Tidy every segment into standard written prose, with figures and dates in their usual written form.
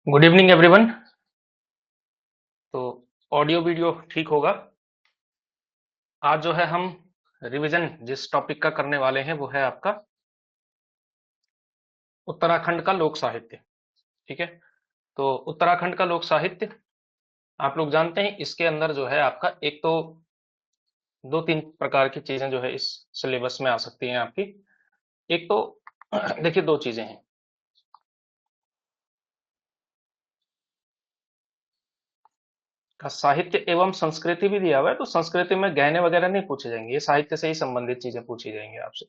Good evening everyone. तो audio video ठीक होगा। आज जो है हम रिवीजन जिस टॉपिक का करने वाले हैं वो है आपका उत्तराखंड का लोक साहित्य। ठीक है। तो उत्तराखंड का लोक साहित्य आप लोग जानते हैं, इसके अंदर जो है आपका एक तो दो तीन प्रकार की चीजें जो है इस सिलेबस में आ सकती हैं आपकी। एक तो देखिए दो चीजें हैं का साहित्य एवं संस्कृति भी दिया हुआ है। तो संस्कृति में गहने वगैरह नहीं पूछे जाएंगे, ये साहित्य से ही संबंधित चीजें पूछी जाएंगी आपसे।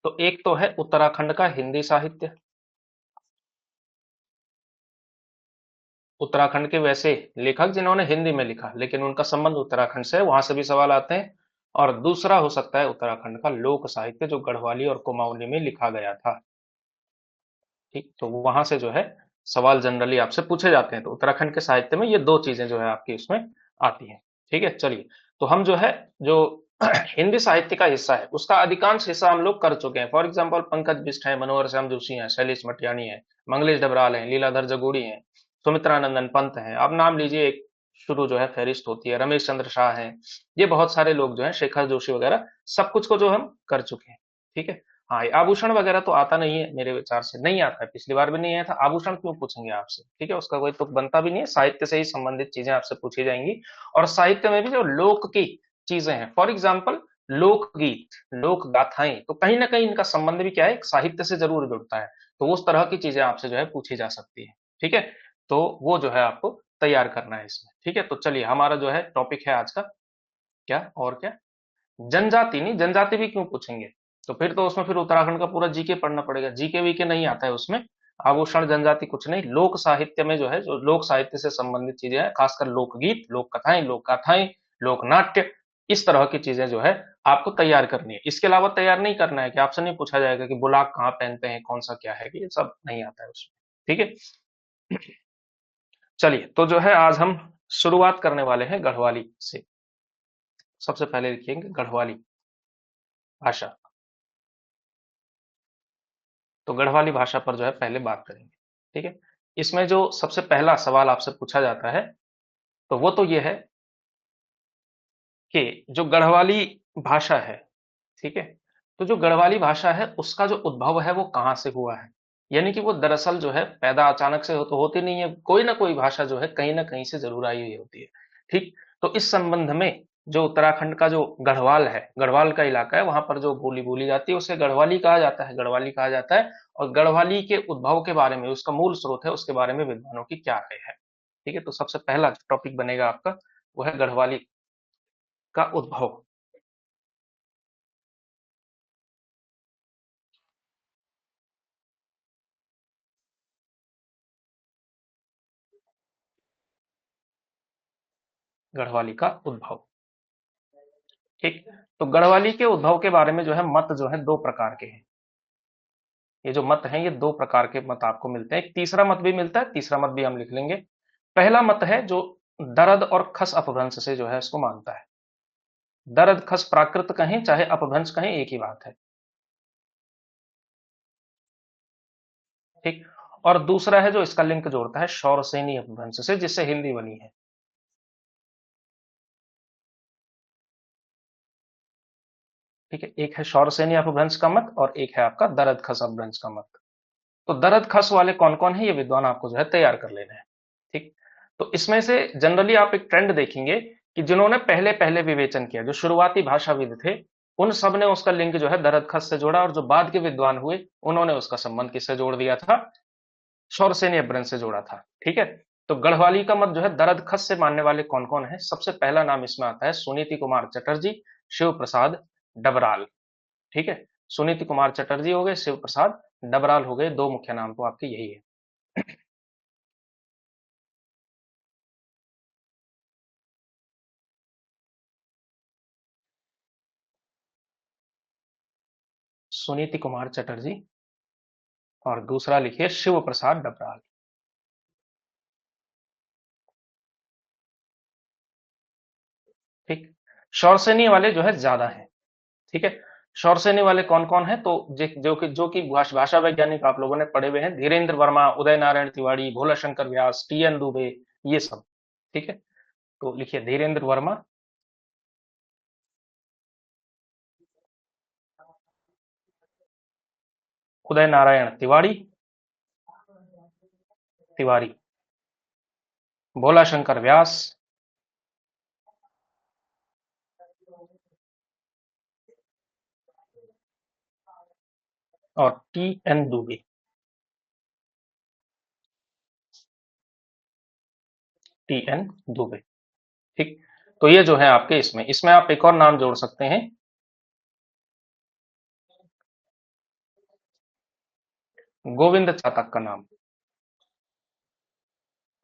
तो एक तो है उत्तराखंड का हिंदी साहित्य। उत्तराखंड के वैसे लेखक जिन्होंने हिंदी में लिखा लेकिन उनका संबंध उत्तराखंड से है, वहां से भी सवाल आते हैं। और दूसरा हो सकता है उत्तराखंड का लोक साहित्य जो गढ़वाली और कुमाऊनी में लिखा गया था। ठीक, तो वहां से जो है सवाल जनरली आपसे पूछे जाते हैं। तो उत्तराखंड के साहित्य में ये दो चीजें जो है आपकी इसमें आती हैं। ठीक है, चलिए। तो हम जो है जो हिंदी साहित्य का हिस्सा है उसका अधिकांश हिस्सा हम लोग कर चुके हैं। फॉर एग्जाम्पल पंकज बिष्ट है, मनोहर श्याम जोशी हैं, शैलेश मटियानी है, मंगलेश डबराल हैं, लीलाधर जगूड़ी हैं, सुमित्रानंदन पंत हैं। आप नाम लीजिए, एक शुरू जो है फहरिस्त होती है, रमेश चंद्र शाह हैं। ये बहुत सारे लोग जो हैं, शेखर जोशी वगैरह, सब कुछ को जो हम कर चुके हैं। ठीक है। हाँ, ये आभूषण वगैरह तो आता नहीं है, मेरे विचार से नहीं आता है, पिछली बार भी नहीं आया था। आभूषण क्यों पूछेंगे आपसे? ठीक है, उसका कोई तुक बनता भी नहीं है। साहित्य से ही संबंधित चीजें आपसे पूछी जाएंगी। और साहित्य में भी जो लोक की चीजें हैं, फॉर एग्जाम्पल लोकगीत, लोक गाथाएं, तो कहीं ना कहीं इनका संबंध भी क्या है, साहित्य से जरूर जुड़ता है। तो उस तरह की चीजें आपसे जो है पूछी जा सकती है। ठीक है। तो वो जो है आपको तैयार करना है इसमें। ठीक है, तो चलिए, हमारा जो है टॉपिक है आज का क्या और क्या, जनजाति। नहीं, जनजाति भी क्यों पूछेंगे? तो फिर तो उसमें फिर उत्तराखंड का पूरा जीके पढ़ना पड़ेगा। जीके वीके नहीं आता है उसमें। आभूषण जनजाति कुछ नहीं। लोक साहित्य में जो है, जो लोक साहित्य से संबंधित चीजें हैं, खासकर लोकगीत, लोक कथाएं, लोक गाथाएं, लोक नाट्य, इस तरह की चीजें जो है आपको तैयार करनी है। इसके अलावा तैयार नहीं करना है कि आपसे नहीं पूछा जाएगा कि बुलाक कहाँ पहनते हैं, कौन सा क्या है, कि ये सब नहीं आता है उसमें। ठीक है। चलिए, तो जो है आज हम शुरुआत करने वाले हैं गढ़वाली से। सबसे पहले लिखेंगे गढ़वाली भाषा। तो गढ़वाली भाषा पर जो है पहले बात करेंगे। ठीक है। इसमें जो सबसे पहला सवाल आपसे पूछा जाता है, तो वो तो ये है कि जो गढ़वाली भाषा है, ठीक है, तो जो गढ़वाली भाषा है उसका जो उद्भव है वो कहाँ से हुआ है। यानी कि वो दरअसल जो है पैदा अचानक से तो होती नहीं है, कोई ना कोई भाषा जो है कहीं ना कहीं से जरूर आई हुई होती है। ठीक। तो इस संबंध में जो उत्तराखंड का जो गढ़वाल है, गढ़वाल का इलाका है, वहां पर जो बोली बोली जाती है उसे गढ़वाली कहा जाता है, गढ़वाली कहा जाता है। और गढ़वाली के उद्भव के बारे में, उसका मूल स्रोत है, उसके बारे में विद्वानों की क्या राय है। ठीक है, तो सबसे पहला टॉपिक बनेगा आपका वो है गढ़वाली का उद्भव। गढ़वाली का उद्भव। ठीक। तो गढ़वाली के उद्भव के बारे में जो है मत जो है दो प्रकार के हैं। ये जो मत हैं, ये दो प्रकार के मत आपको मिलते हैं। एक तीसरा मत भी मिलता है, तीसरा मत भी हम लिख लेंगे। पहला मत है जो दरद और खस अपभ्रंश से जो है इसको मानता है। दरद खस प्राकृत कहें चाहे अपभ्रंश कहें, एक ही बात है। ठीक। और दूसरा है जो इसका लिंक जोड़ता है शौरसेनी अपभ्रंश से, जिससे हिंदी बनी है। ठीक है, एक है शौरसेनी अपभ्रंश का मत और एक है आपका दरद खस अपभ्रंश का मत। तो दरद खस वाले कौन कौन है, ये विद्वान आपको जो है तैयार कर लेना है। ठीक। तो इसमें से जनरली आप एक ट्रेंड देखेंगे कि जिन्होंने पहले पहले विवेचन किया, जो शुरुआती भाषाविद थे, उन सब ने उसका लिंक जो है दरद खस से जोड़ा। और जो बाद के विद्वान हुए उन्होंने उसका संबंध किससे जोड़ दिया था, शौरसेनी अपभ्रंश से जोड़ा था। ठीक है। तो गढ़वाली का मत जो है दरद खस से मानने वाले कौन कौन है, सबसे पहला नाम इसमें आता है सुनीति कुमार चटर्जी, शिव प्रसाद डबराल। ठीक है। सुनीति कुमार चटर्जी हो गए, शिव प्रसाद डबराल हो गए, दो मुख्य नाम तो आपके यही है। सुनीति कुमार चटर्जी और दूसरा लिखिए शिव प्रसाद डबराल। ठीक। शौरसेनी वाले जो है ज्यादा है। ठीक है। शौरसेनी वाले कौन कौन है? तो जो कि भाषा वैज्ञानिक आप लोगों ने पढ़े हुए हैं, धीरेन्द्र वर्मा, उदय नारायण तिवारी, भोला शंकर व्यास, टी एन दुबे, ये सब। ठीक है, तो लिखिए धीरेन्द्र वर्मा, उदय नारायण तिवारी तिवारी, भोला शंकर व्यास, और T N Dubey. T N Dubey. ठीक, तो ये जो है आपके इसमें इसमें आप एक और नाम जोड़ सकते हैं, गोविंद चातक का नाम।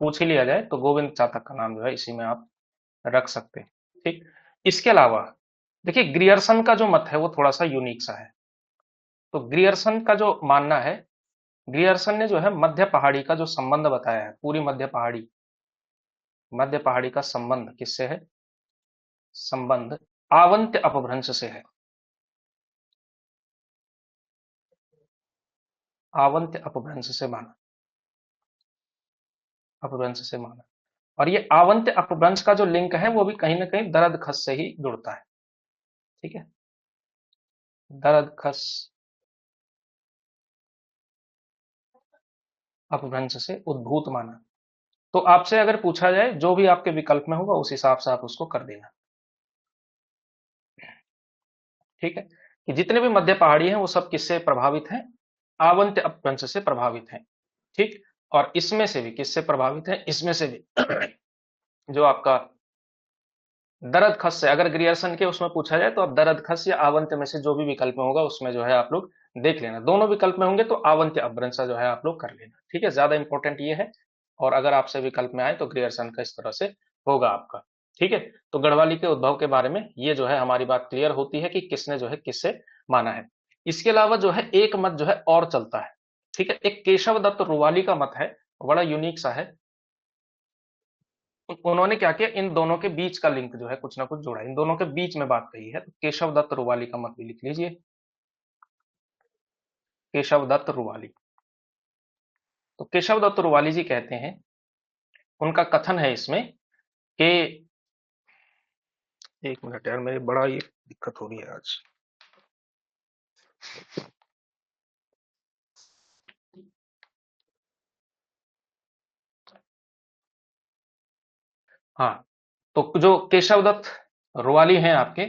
पूछ ही लिया जाए तो गोविंद चातक का नाम जो है इसी में आप रख सकते हैं। ठीक, इसके अलावा देखिए ग्रियर्सन का जो मत है वो थोड़ा सा यूनिक सा है। तो ग्रियर्सन का जो मानना है, ग्रियर्सन ने जो है मध्य पहाड़ी का जो संबंध बताया है, पूरी मध्य पहाड़ी का संबंध किससे है? संबंध आवंत्य अपभ्रंश से है। आवंत्य अपभ्रंश से माना, अपभ्रंश से माना। और ये आवंत्य अपभ्रंश का जो लिंक है वो भी कहीं ना कहीं दरद खस से ही जुड़ता है। ठीक है, दरद खस अपभ्रंश से उद्भूत माना। तो आपसे अगर पूछा जाए जो भी आपके विकल्प में होगा उस हिसाब से आप उसको कर देना। ठीक है, कि जितने भी मध्य पहाड़ी हैं वो सब किससे प्रभावित हैं? आवंत्य अपभ्रंश से प्रभावित हैं। ठीक, और इसमें से भी किससे प्रभावित है? इसमें से भी जो आपका दरद खस से, अगर ग्रियर्सन के उसमें पूछा जाए तो आप दरद खस या आवंत्य में से जो भी विकल्प में होगा उसमें जो है आप लोग देख लेना। दोनों विकल्प में होंगे तो आवंत्य अपभ्रंश जो है आप लोग कर लेना। ठीक है, ज्यादा इंपॉर्टेंट ये है। और अगर आपसे विकल्प में आए तो ग्रियर्सन का इस तरह से होगा आपका। ठीक है, तो गढ़वाली के उद्भव के बारे में ये जो है हमारी बात क्लियर होती है कि किसने जो है किससे माना है। इसके अलावा जो है एक मत जो है और चलता है। ठीक है, एक केशव दत्त रुवाली का मत है, बड़ा यूनिक सा है। उन्होंने क्या किया, इन दोनों के बीच का लिंक जो है कुछ ना कुछ जोड़ा, इन दोनों के बीच में बात कही है। तो केशव दत्त रुवाली का मत भी लिख लीजिए, केशव दत्त रुवाली। तो केशव दत्त रुवाली जी कहते हैं, उनका कथन है इसमें कि, एक मिनट यार मेरी बड़ा ये दिक्कत हो रही है आज। हाँ, तो जो केशव दत्त रुवाली हैं आपके,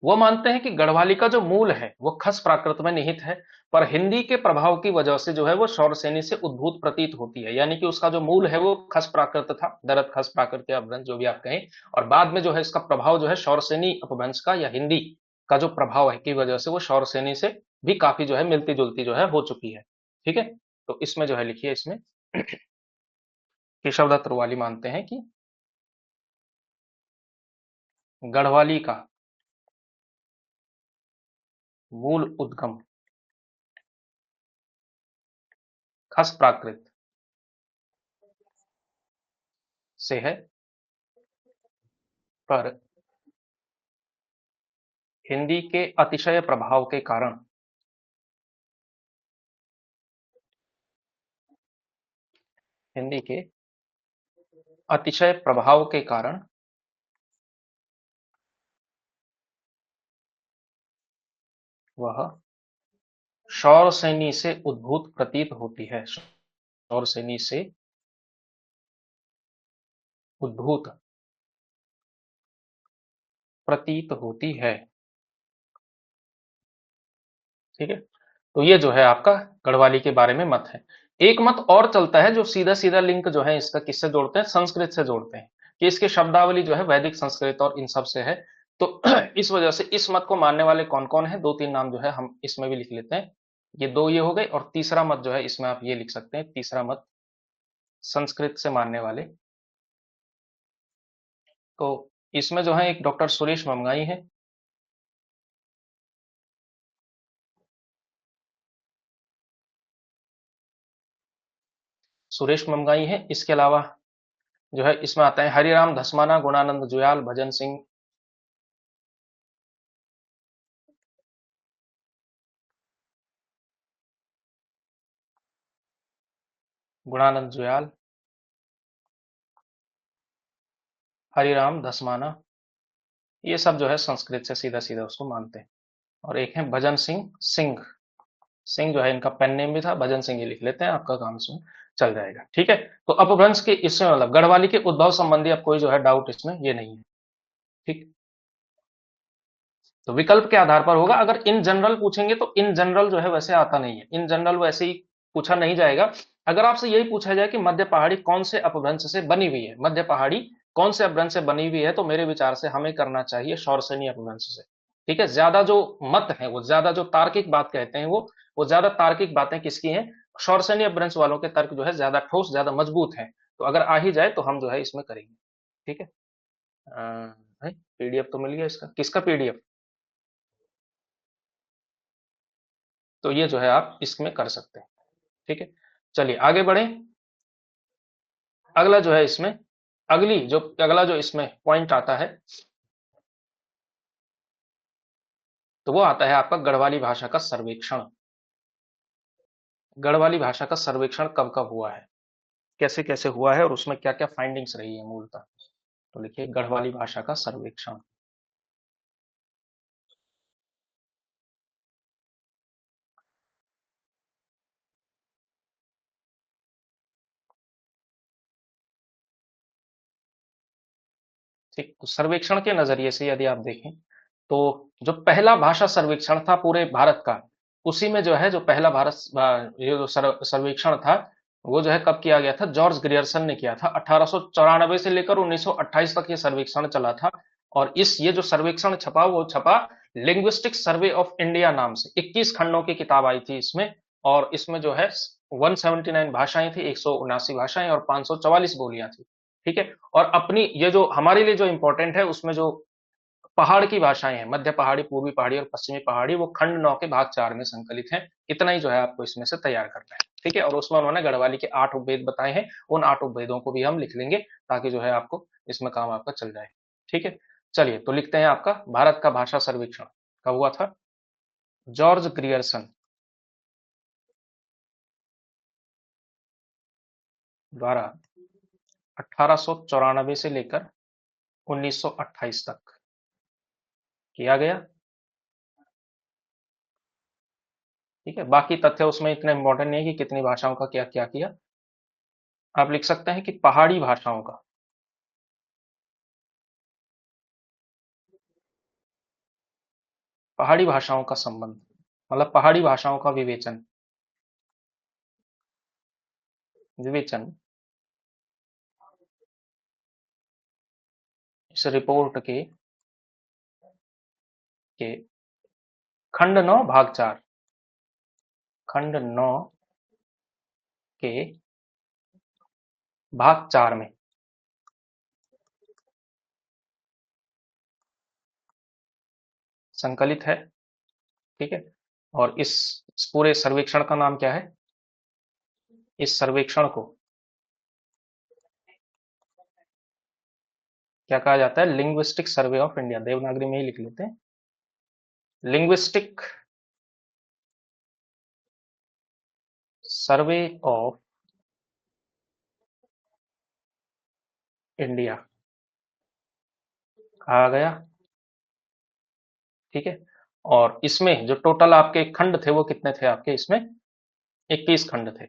वो मानते हैं कि गढ़वाली का जो मूल है वो खस प्राकृत में निहित है, पर हिंदी के प्रभाव की वजह से जो है वो शौरसेनी से उद्भूत प्रतीत होती है। यानी कि उसका जो मूल है वो खस प्राकृत था, दरद खस प्राकृत या अपभ्रंश जो भी आप कहें, और बाद में जो है इसका प्रभाव जो है शौरसेनी अपभ्रंश का या हिंदी का जो प्रभाव है की वजह से वो शौरसेनी से भी काफी जो है मिलती जुलती जो है हो चुकी है। ठीक है, तो इसमें जो है लिखिए, इसमें केशव दत्त रुवाली मानते हैं कि गढ़वाली का मूल उद्गम खस प्राकृत से है, पर हिंदी के अतिशय प्रभाव के कारण, हिंदी के अतिशय प्रभाव के कारण वह शौरसेनी से उद्भूत प्रतीत होती है। शौरसेनी से उद्भूत प्रतीत होती है। ठीक है, तो ये जो है आपका गढ़वाली के बारे में मत है। एक मत और चलता है जो सीधा सीधा लिंक जो है इसका किससे जोड़ते हैं? संस्कृत से जोड़ते हैं, कि इसकी शब्दावली जो है वैदिक संस्कृत और इन सब से है। तो इस वजह से इस मत को मानने वाले कौन कौन है, दो तीन नाम जो है हम इसमें भी लिख लेते हैं। ये दो ये हो गए, और तीसरा मत जो है इसमें आप ये लिख सकते हैं, तीसरा मत संस्कृत से मानने वाले। तो इसमें जो है एक डॉक्टर सुरेश ममगाई है, सुरेश ममगाई है। इसके अलावा जो है इसमें आता है हरिराम धस्माना, गुणानंद जुयाल, भजन सिंह, गुणानंद जुयाल, हरिराम धसमाना, ये सब जो है संस्कृत से सीधा सीधा उसको मानते हैं। और एक है भजन सिंह सिंह। सिंह जो है इनका पेन नेम भी था, भजन सिंह ये लिख लेते हैं, आपका काम इसमें चल जाएगा। ठीक है, तो अपभ्रंश के इसमें मतलब गढ़वाली के उद्भव संबंधी अब कोई जो है डाउट इसमें ये नहीं है। ठीक, तो विकल्प के आधार पर होगा। अगर इन जनरल पूछेंगे तो इन जनरल जो है वैसे आता नहीं है, इन जनरल वैसे ही पूछा नहीं जाएगा। अगर आपसे यही पूछा जाए कि मध्य पहाड़ी कौन से अपभ्रंश से बनी हुई है, मध्य पहाड़ी कौन से अपभ्रंश से बनी हुई है, तो मेरे विचार से हमें करना चाहिए शौरसेनी अपभ्रंश से। ठीक है, ज्यादा जो मत है, वो ज्यादा जो तार्किक बात कहते हैं, वो ज्यादा तार्किक बातें किसकी हैं? शौरसेनी अपभ्रंश वालों के तर्क जो है ज्यादा ठोस, ज्यादा मजबूत है। तो अगर आ ही जाए तो हम जो है इसमें करेंगे। ठीक है, भाई पीडीएफ तो मिल गया इसका, किसका पीडीएफ? तो ये जो है आप इसमें कर सकते हैं। ठीक है, चलिए आगे बढ़े। अगला जो है इसमें, अगला जो इसमें पॉइंट आता है, तो वो आता है आपका गढ़वाली भाषा का सर्वेक्षण। गढ़वाली भाषा का सर्वेक्षण कब कब हुआ है, कैसे कैसे हुआ है, और उसमें क्या क्या फाइंडिंग्स रही है मूलतः। तो लिखिए गढ़वाली भाषा का सर्वेक्षण। ठीक, तो सर्वेक्षण के नजरिए से यदि आप देखें, तो जो पहला भाषा सर्वेक्षण था पूरे भारत का, उसी में जो है जो पहला ये जो सर्वेक्षण था, वो जो है कब किया गया था? जॉर्ज ग्रियर्सन ने किया था। 1894 से लेकर 1928 तक ये सर्वेक्षण चला था। और ये जो सर्वेक्षण छपा, वो छपा लिंग्विस्टिक सर्वे ऑफ इंडिया नाम से। 21 खंडों की किताब आई थी इसमें। और इसमें जो है 179 भाषाएं थी, 179 भाषाएं और 544 बोलियां थी। ठीक है, और अपनी ये जो हमारे लिए जो इंपॉर्टेंट है, उसमें जो पहाड़ की भाषाएं हैं, मध्य पहाड़ी, पूर्वी पहाड़ी और पश्चिमी पहाड़ी, वो खंड 9 के भाग 4 में संकलित हैं। इतना ही जो है आपको इसमें से तैयार करना है। ठीक है, और उसमें उन्होंने गढ़वाली के 8 उपभेद बताए हैं, उन 8 उपभेदों को भी हम लिख लेंगे, ताकि जो है आपको इसमें काम आपका चल जाए। ठीक है, चलिए तो लिखते हैं आपका भारत का भाषा सर्वेक्षण कब हुआ था? जॉर्ज ग्रियर्सन द्वारा 1894 से लेकर 1928 तक किया गया। ठीक है, बाकी तथ्य उसमें इतने इंपॉर्टेंट नहीं है कि कितनी भाषाओं का क्या क्या किया। आप लिख सकते हैं कि पहाड़ी भाषाओं का, पहाड़ी भाषाओं का संबंध, मतलब पहाड़ी भाषाओं का विवेचन, विवेचन इस रिपोर्ट के खंड 9 भाग 4, खंड 9 के भाग 4 में संकलित है। ठीक है, और इस पूरे सर्वेक्षण का नाम क्या है? इस सर्वेक्षण को क्या कहा जाता है? Linguistic Survey of India, Devanagari में ही लिख लेते हैं, लिंग्विस्टिक सर्वे ऑफ इंडिया कहा गया। ठीक है, और इसमें जो टोटल आपके खंड थे, वो कितने थे आपके इसमें? 21 खंड थे।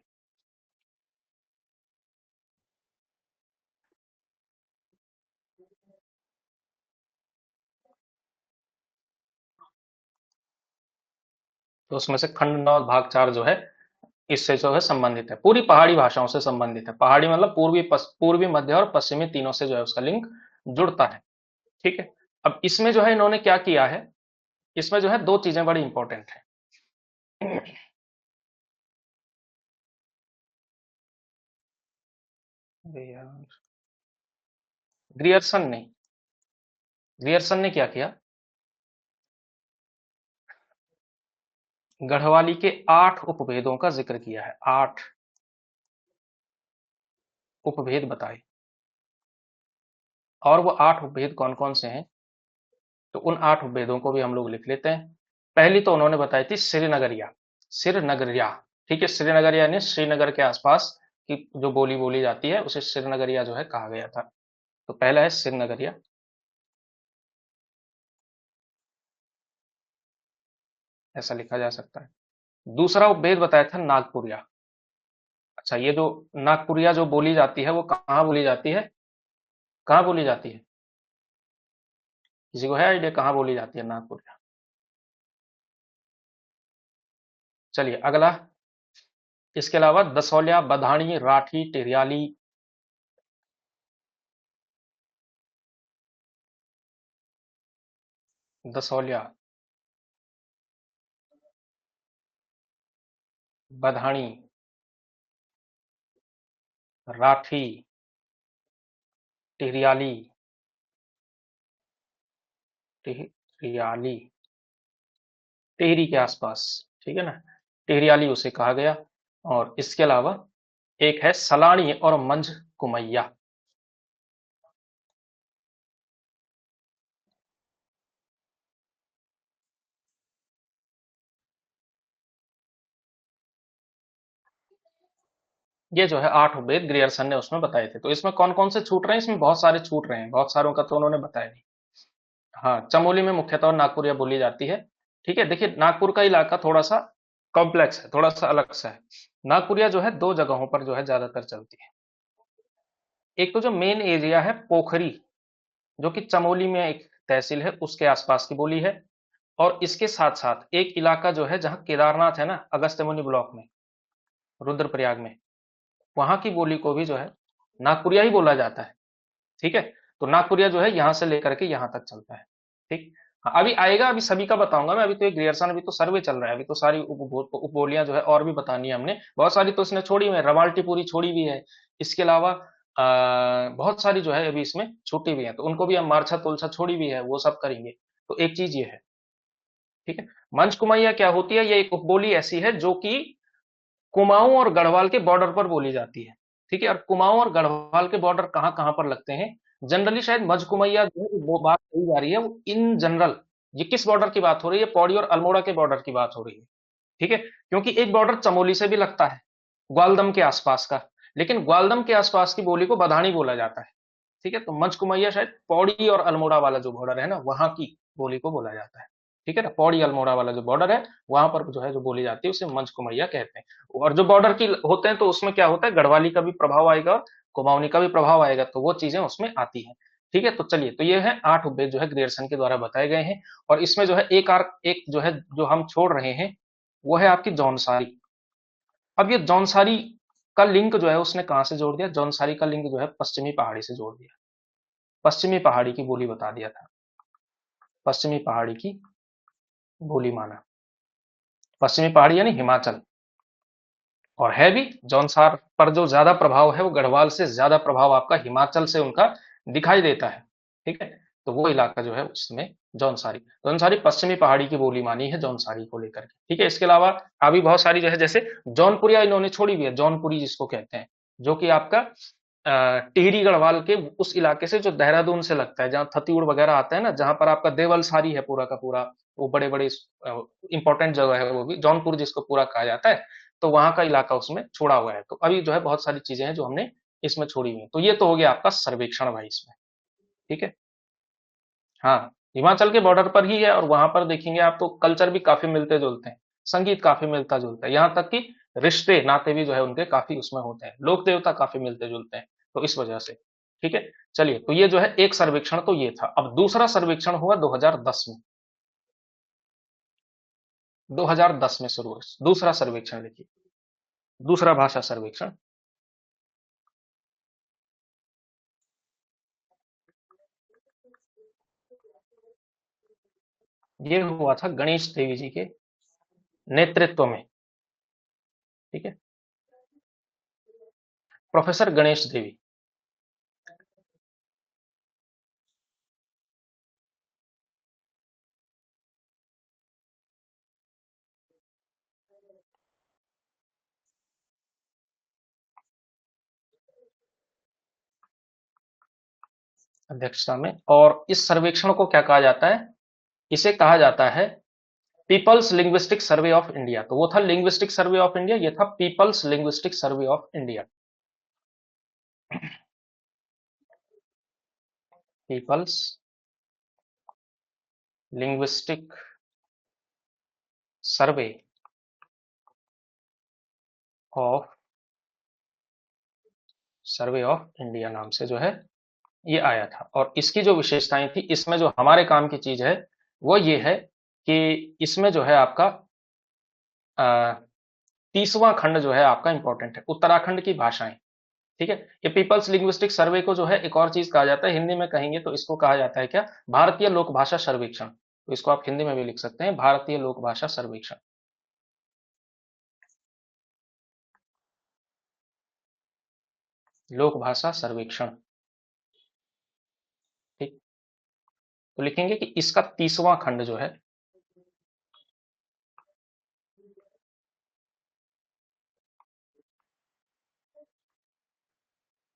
तो उसमें से खंड 9 भाग 4 जो है इससे जो है संबंधित है, पूरी पहाड़ी भाषाओं से संबंधित है। पहाड़ी मतलब पूर्वी मध्य और पश्चिमी तीनों से जो है उसका लिंक जुड़ता है। ठीक है, अब इसमें जो है इन्होंने क्या किया है, इसमें जो है दो चीजें बड़ी इंपॉर्टेंट है। ग्रियर्सन ने ग्रियर्सन ने क्या किया? गढ़वाली के 8 उपभेदों का जिक्र किया है, 8 उपभेद बताए। और वो 8 उपभेद कौन कौन से हैं, तो उन 8 उपभेदों को भी हम लोग लिख लेते हैं। पहली तो उन्होंने बताई थी श्रीनगरिया, श्रीनगरिया। ठीक है, श्रीनगर यानी श्रीनगर के आसपास की जो बोली बोली जाती है उसे श्रीनगरिया जो है कहा गया था। तो पहला है श्रीनगरिया, ऐसा लिखा जा सकता है। दूसरा उपभेद बताया था नागपुरिया। अच्छा, ये जो नागपुरिया जो बोली जाती है वो कहाँ बोली जाती है, कहाँ बोली जाती है? किसी को है आइडिया कहाँ बोली जाती है नागपुरिया? चलिए अगला, इसके अलावा दसौलिया, बधानी, राठी, टिरियाली। दसौलिया, बधानी, राठी, टिहरियाली, टिहरियाली, टिहरी के आसपास, ठीक है ना, टिहरियाली उसे कहा गया। और इसके अलावा एक है सलानी और मंझ कुमैया। ये जो है 8 वेद ग्रियर्सन ने उसमें बताए थे। तो इसमें कौन कौन से छूट रहे हैं? इसमें बहुत सारे छूट रहे हैं, बहुत सारों का तो उन्होंने बताया नहीं। हाँ, चमोली में मुख्यतः नागपुरिया बोली जाती है। ठीक है, देखिए नागपुर का इलाका थोड़ा सा कॉम्प्लेक्स है, थोड़ा सा अलग सा है। नागपुरिया जो है दो जगहों पर जो है ज्यादातर चलती है। एक तो जो मेन एरिया है पोखरी, जो कि चमोली में एक तहसील है उसके आसपास की बोली है। और इसके साथ साथ एक इलाका जो है जहाँ केदारनाथ है ना, अगस्त्यमुनि ब्लॉक में, रुद्रप्रयाग में, वहां की बोली को भी जो है नागपुरिया ही बोला जाता है। ठीक है, तो नागपुरिया जो है यहाँ से लेकर के यहाँ तक चलता है। ठीक। हाँ, अभी आएगा, अभी सभी का बताऊंगा मैं। अभी तो एक ग्रियर्सन, अभी तो सर्वे चल रहा है, अभी तो सारी उपबोलियां जो है और भी बतानी है हमने। बहुत सारी तो इसने छोड़ी हुई है, रवाल्टी पूरी छोड़ी भी है। इसके अलावा बहुत सारी जो है अभी इसमें छूटी हुई है, तो उनको भी हम, मारछा तुलछा छोड़ी भी है, वो सब करेंगे। तो एक चीज ये है। ठीक है, मंच कुमैया क्या होती है? ये एक उपबोली ऐसी है जो कि कुमाऊं और गढ़वाल के बॉर्डर पर बोली जाती है। ठीक है, और कुमाऊं और गढ़वाल के बॉर्डर कहाँ कहाँ पर लगते हैं? जनरली शायद मजकुमैया जो है वो बात कही जा रही है, वो इन जनरल, ये किस बॉर्डर की बात हो रही है? पौड़ी और अल्मोड़ा के बॉर्डर की बात हो रही है। ठीक है, क्योंकि एक बॉर्डर चमोली से भी लगता है, ग्वालदम के आसपास का। लेकिन ग्वालदम के आसपास की बोली को बधानी बोला जाता है। ठीक है, तो मंचकुमैया शायद पौड़ी और अल्मोड़ा वाला जो बॉर्डर है ना, वहां की बोली को बोला जाता है। ठीक है ना, पौड़ी अल्मोड़ा वाला जो बॉर्डर है, वहां पर जो है जो बोली जाती है उसे मंचकुमैया कहते हैं। और जो बॉर्डर की होते हैं तो उसमें क्या होता है, गढ़वाली का भी प्रभाव आएगा और कुमाऊनी का भी प्रभाव आएगा, तो वो चीजें उसमें आती हैं। ठीक है, तो चलिए, तो ये है 8 उपभेद जो है ग्रियर्सन के द्वारा बताए गए हैं। और इसमें जो है एक जो है जो हम छोड़ रहे हैं, वो है आपकी जौनसारी। अब ये जौनसारी का लिंक जो है उसने कहां से जोड़ दिया? जौनसारी का लिंक जो है पश्चिमी पहाड़ी से जोड़ दिया, पश्चिमी पहाड़ी की बोली बता दिया था, पश्चिमी पहाड़ी की बोली माना। पश्चिमी पहाड़ी यानी हिमाचल। और है भी, जौनसार पर जो ज्यादा प्रभाव है वो गढ़वाल से ज्यादा प्रभाव आपका हिमाचल से उनका दिखाई देता है। ठीक है, तो वो इलाका जो है उसमें जौनसारी, जौनसारी पश्चिमी पहाड़ी की बोली मानी है जौनसारी को लेकर के। ठीक है, इसके अलावा अभी बहुत सारी जो है, जैसे जौनपुरिया इन्होंने छोड़ी हुई है, जौनपुरी जिसको कहते हैं, जो कि आपका टिहरी गढ़वाल के उस इलाके से जो देहरादून से लगता है, जहाँ थतीउड़ वगैरह आता है ना, जहां पर आपका देवल सारी है पूरा का पूरा, वो बड़े बड़े इंपॉर्टेंट जगह है, वो भी जौनपुर जिसको पूरा कहा जाता है। तो वहां का इलाका उसमें छोड़ा हुआ है। तो अभी जो है बहुत सारी चीजें हैं जो हमने इसमें छोड़ी हुई है। तो ये तो हो गया आपका सर्वेक्षण भाई इसमें। ठीक है। हाँ, हिमाचल के बॉर्डर पर ही है, और वहां पर देखेंगे आप तो कल्चर भी काफी मिलते जुलते हैं, संगीत काफी मिलता जुलता है, यहाँ तक कि रिश्ते नाते भी जो है उनके काफी उसमें होते हैं, लोक देवता काफी मिलते जुलते हैं, तो इस वजह से। ठीक है, चलिए, तो ये जो है एक सर्वेक्षण तो ये था। अब दूसरा सर्वेक्षण हुआ 2010 में, 2010 में शुरू हुआ दूसरा सर्वेक्षण। लिखिए, दूसरा भाषा सर्वेक्षण। ये हुआ था गणेश देवी जी के नेतृत्व में। ठीक है, प्रोफेसर गणेश देवी। अध्यक्षता में। और इस सर्वेक्षण को क्या कहा जाता है? इसे कहा जाता है People's Linguistic Survey of India. तो वो था लिंग्विस्टिक सर्वे ऑफ इंडिया, ये था People's Linguistic Survey of India. People's Linguistic Survey of India नाम से जो है ये आया था। और इसकी जो विशेषताएं थी, इसमें जो हमारे काम की चीज है वो ये है कि इसमें जो है आपका 30वां खंड जो है आपका इंपॉर्टेंट है, उत्तराखंड की भाषाएं। ठीक है, ये पीपल्स लिंग्विस्टिक सर्वे को जो है एक और चीज कहा जाता है, हिंदी में कहेंगे तो इसको कहा जाता है क्या, भारतीय लोक भाषा सर्वेक्षण। तो इसको आप हिंदी में भी लिख सकते हैं, भारतीय लोक भाषा सर्वेक्षण। लोक भाषा सर्वेक्षण। ठीक, तो लिखेंगे कि इसका 30वां खंड जो है,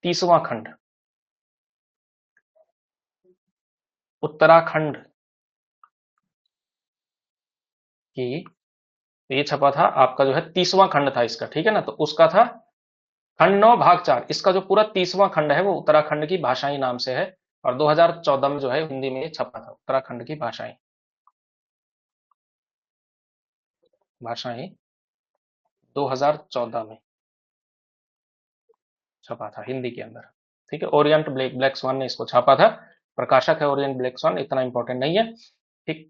30वां खंड उत्तराखंड की, तो ये छपा था आपका जो है 30वां खंड था इसका, ठीक है ना, तो उसका था खंड 9 भाग 4। इसका जो पूरा 30वां खंड है वो उत्तराखंड की भाषाई नाम से है। और 2014 में जो है हिंदी में ये छपा था, उत्तराखंड की भाषाएं, भाषाएं 2014 में छपा था हिंदी के अंदर। ठीक है, ओरिएंट ब्लैक स्वान ने इसको छापा था, प्रकाशक है ओरिएंट ब्लैक स्वान, इतना इंपॉर्टेंट नहीं है। ठीक,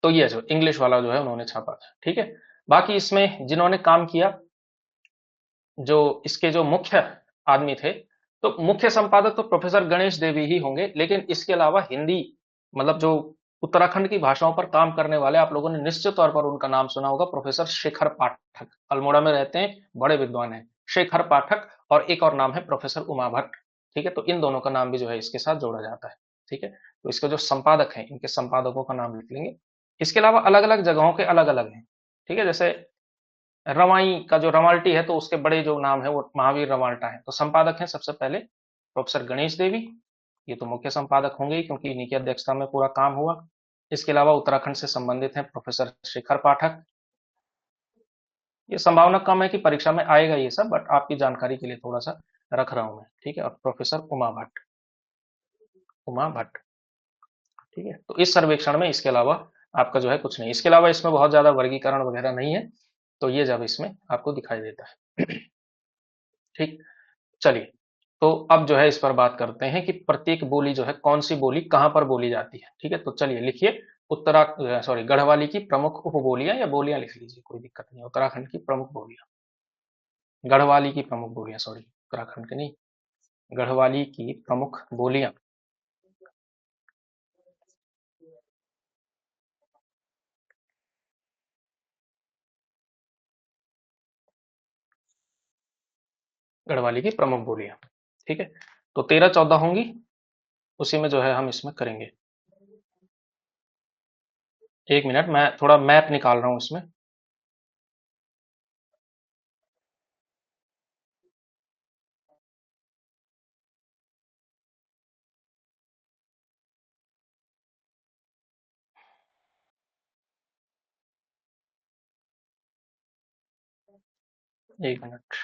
तो ये जो इंग्लिश वाला जो है उन्होंने छापा था। ठीक है, बाकी इसमें जिन्होंने काम किया, जो इसके जो मुख्य आदमी थे, तो मुख्य संपादक तो प्रोफेसर गणेश देवी ही होंगे, लेकिन इसके अलावा हिंदी, मतलब जो उत्तराखंड की भाषाओं पर काम करने वाले, आप लोगों ने निश्चित तौर पर उनका नाम सुना होगा, प्रोफेसर शेखर पाठक, अल्मोड़ा में रहते हैं, बड़े विद्वान हैं, शेखर पाठक। और एक और नाम है प्रोफेसर उमा भट्ट। ठीक है, तो इन दोनों का नाम भी जो है इसके साथ जोड़ा जाता है। ठीक है, तो इसके जो संपादक हैं, इनके संपादकों का नाम लिख लेंगे। इसके अलावा अलग अलग जगहों के अलग अलग हैं। ठीक है, जैसे रवाई का जो रवाल्टी है, तो उसके बड़े जो नाम है वो महावीर रवाल्टा है। तो संपादक हैं सबसे पहले प्रोफेसर गणेश देवी, ये तो मुख्य संपादक होंगे ही क्योंकि इन्हीं की अध्यक्षता में पूरा काम हुआ। इसके अलावा उत्तराखंड से संबंधित हैं प्रोफेसर शेखर पाठक। ये संभावना कम है कि परीक्षा में आएगा ये सब, बट आपकी जानकारी के लिए थोड़ा सा रख रहा हूं मैं। ठीक है, और प्रोफेसर उमा भट्ट, उमा भट्ट। ठीक है, तो इस सर्वेक्षण में इसके अलावा आपका जो है कुछ नहीं, इसके अलावा इसमें बहुत ज्यादा वर्गीकरण वगैरह नहीं है, तो ये जब इसमें आपको दिखाई देता है। ठीक, चलिए, तो अब जो है इस पर बात करते हैं कि प्रत्येक बोली जो है, कौन सी बोली कहां पर बोली जाती है। ठीक है, तो चलिए लिखिए, गढ़वाली की प्रमुख उपबोलियां या बोलियां लिख लीजिए, कोई दिक्कत नहीं, उत्तराखंड की प्रमुख बोलियां, गढ़वाली की प्रमुख बोलियां, सॉरी उत्तराखंड की नहीं, गढ़वाली की प्रमुख बोलियां। गढ़वाली की प्रमुख बोलियां। ठीक है, तो 13-14 होंगी, उसी में जो है हम इसमें करेंगे। एक मिनट, मैं थोड़ा मैप निकाल रहा हूं इसमें। एक मिनट,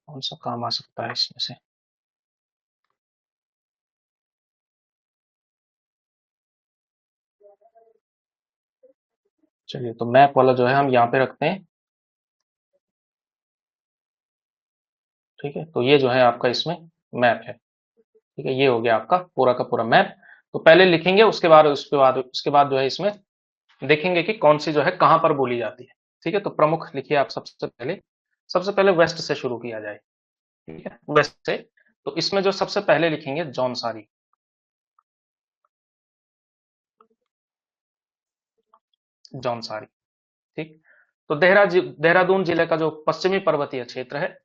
कौन सा काम आ सकता है इसमें से। चलिए, तो मैप वाला जो है हम यहाँ पे रखते हैं। ठीक है, तो ये जो है आपका इसमें मैप है। ठीक है, ये हो गया आपका पूरा का पूरा मैप। तो पहले लिखेंगे, उसके बाद जो है इसमें देखेंगे कि कौन सी जो है कहां पर बोली जाती है। ठीक है, तो प्रमुख लिखिए आप सबसे पहले वेस्ट से शुरू किया जाए। ठीक है, वेस्ट से, तो इसमें जो सबसे पहले लिखेंगे जौनसारी। जौनसारी। ठीक, तो देहरादून जिले का जो पश्चिमी पर्वतीय क्षेत्र है,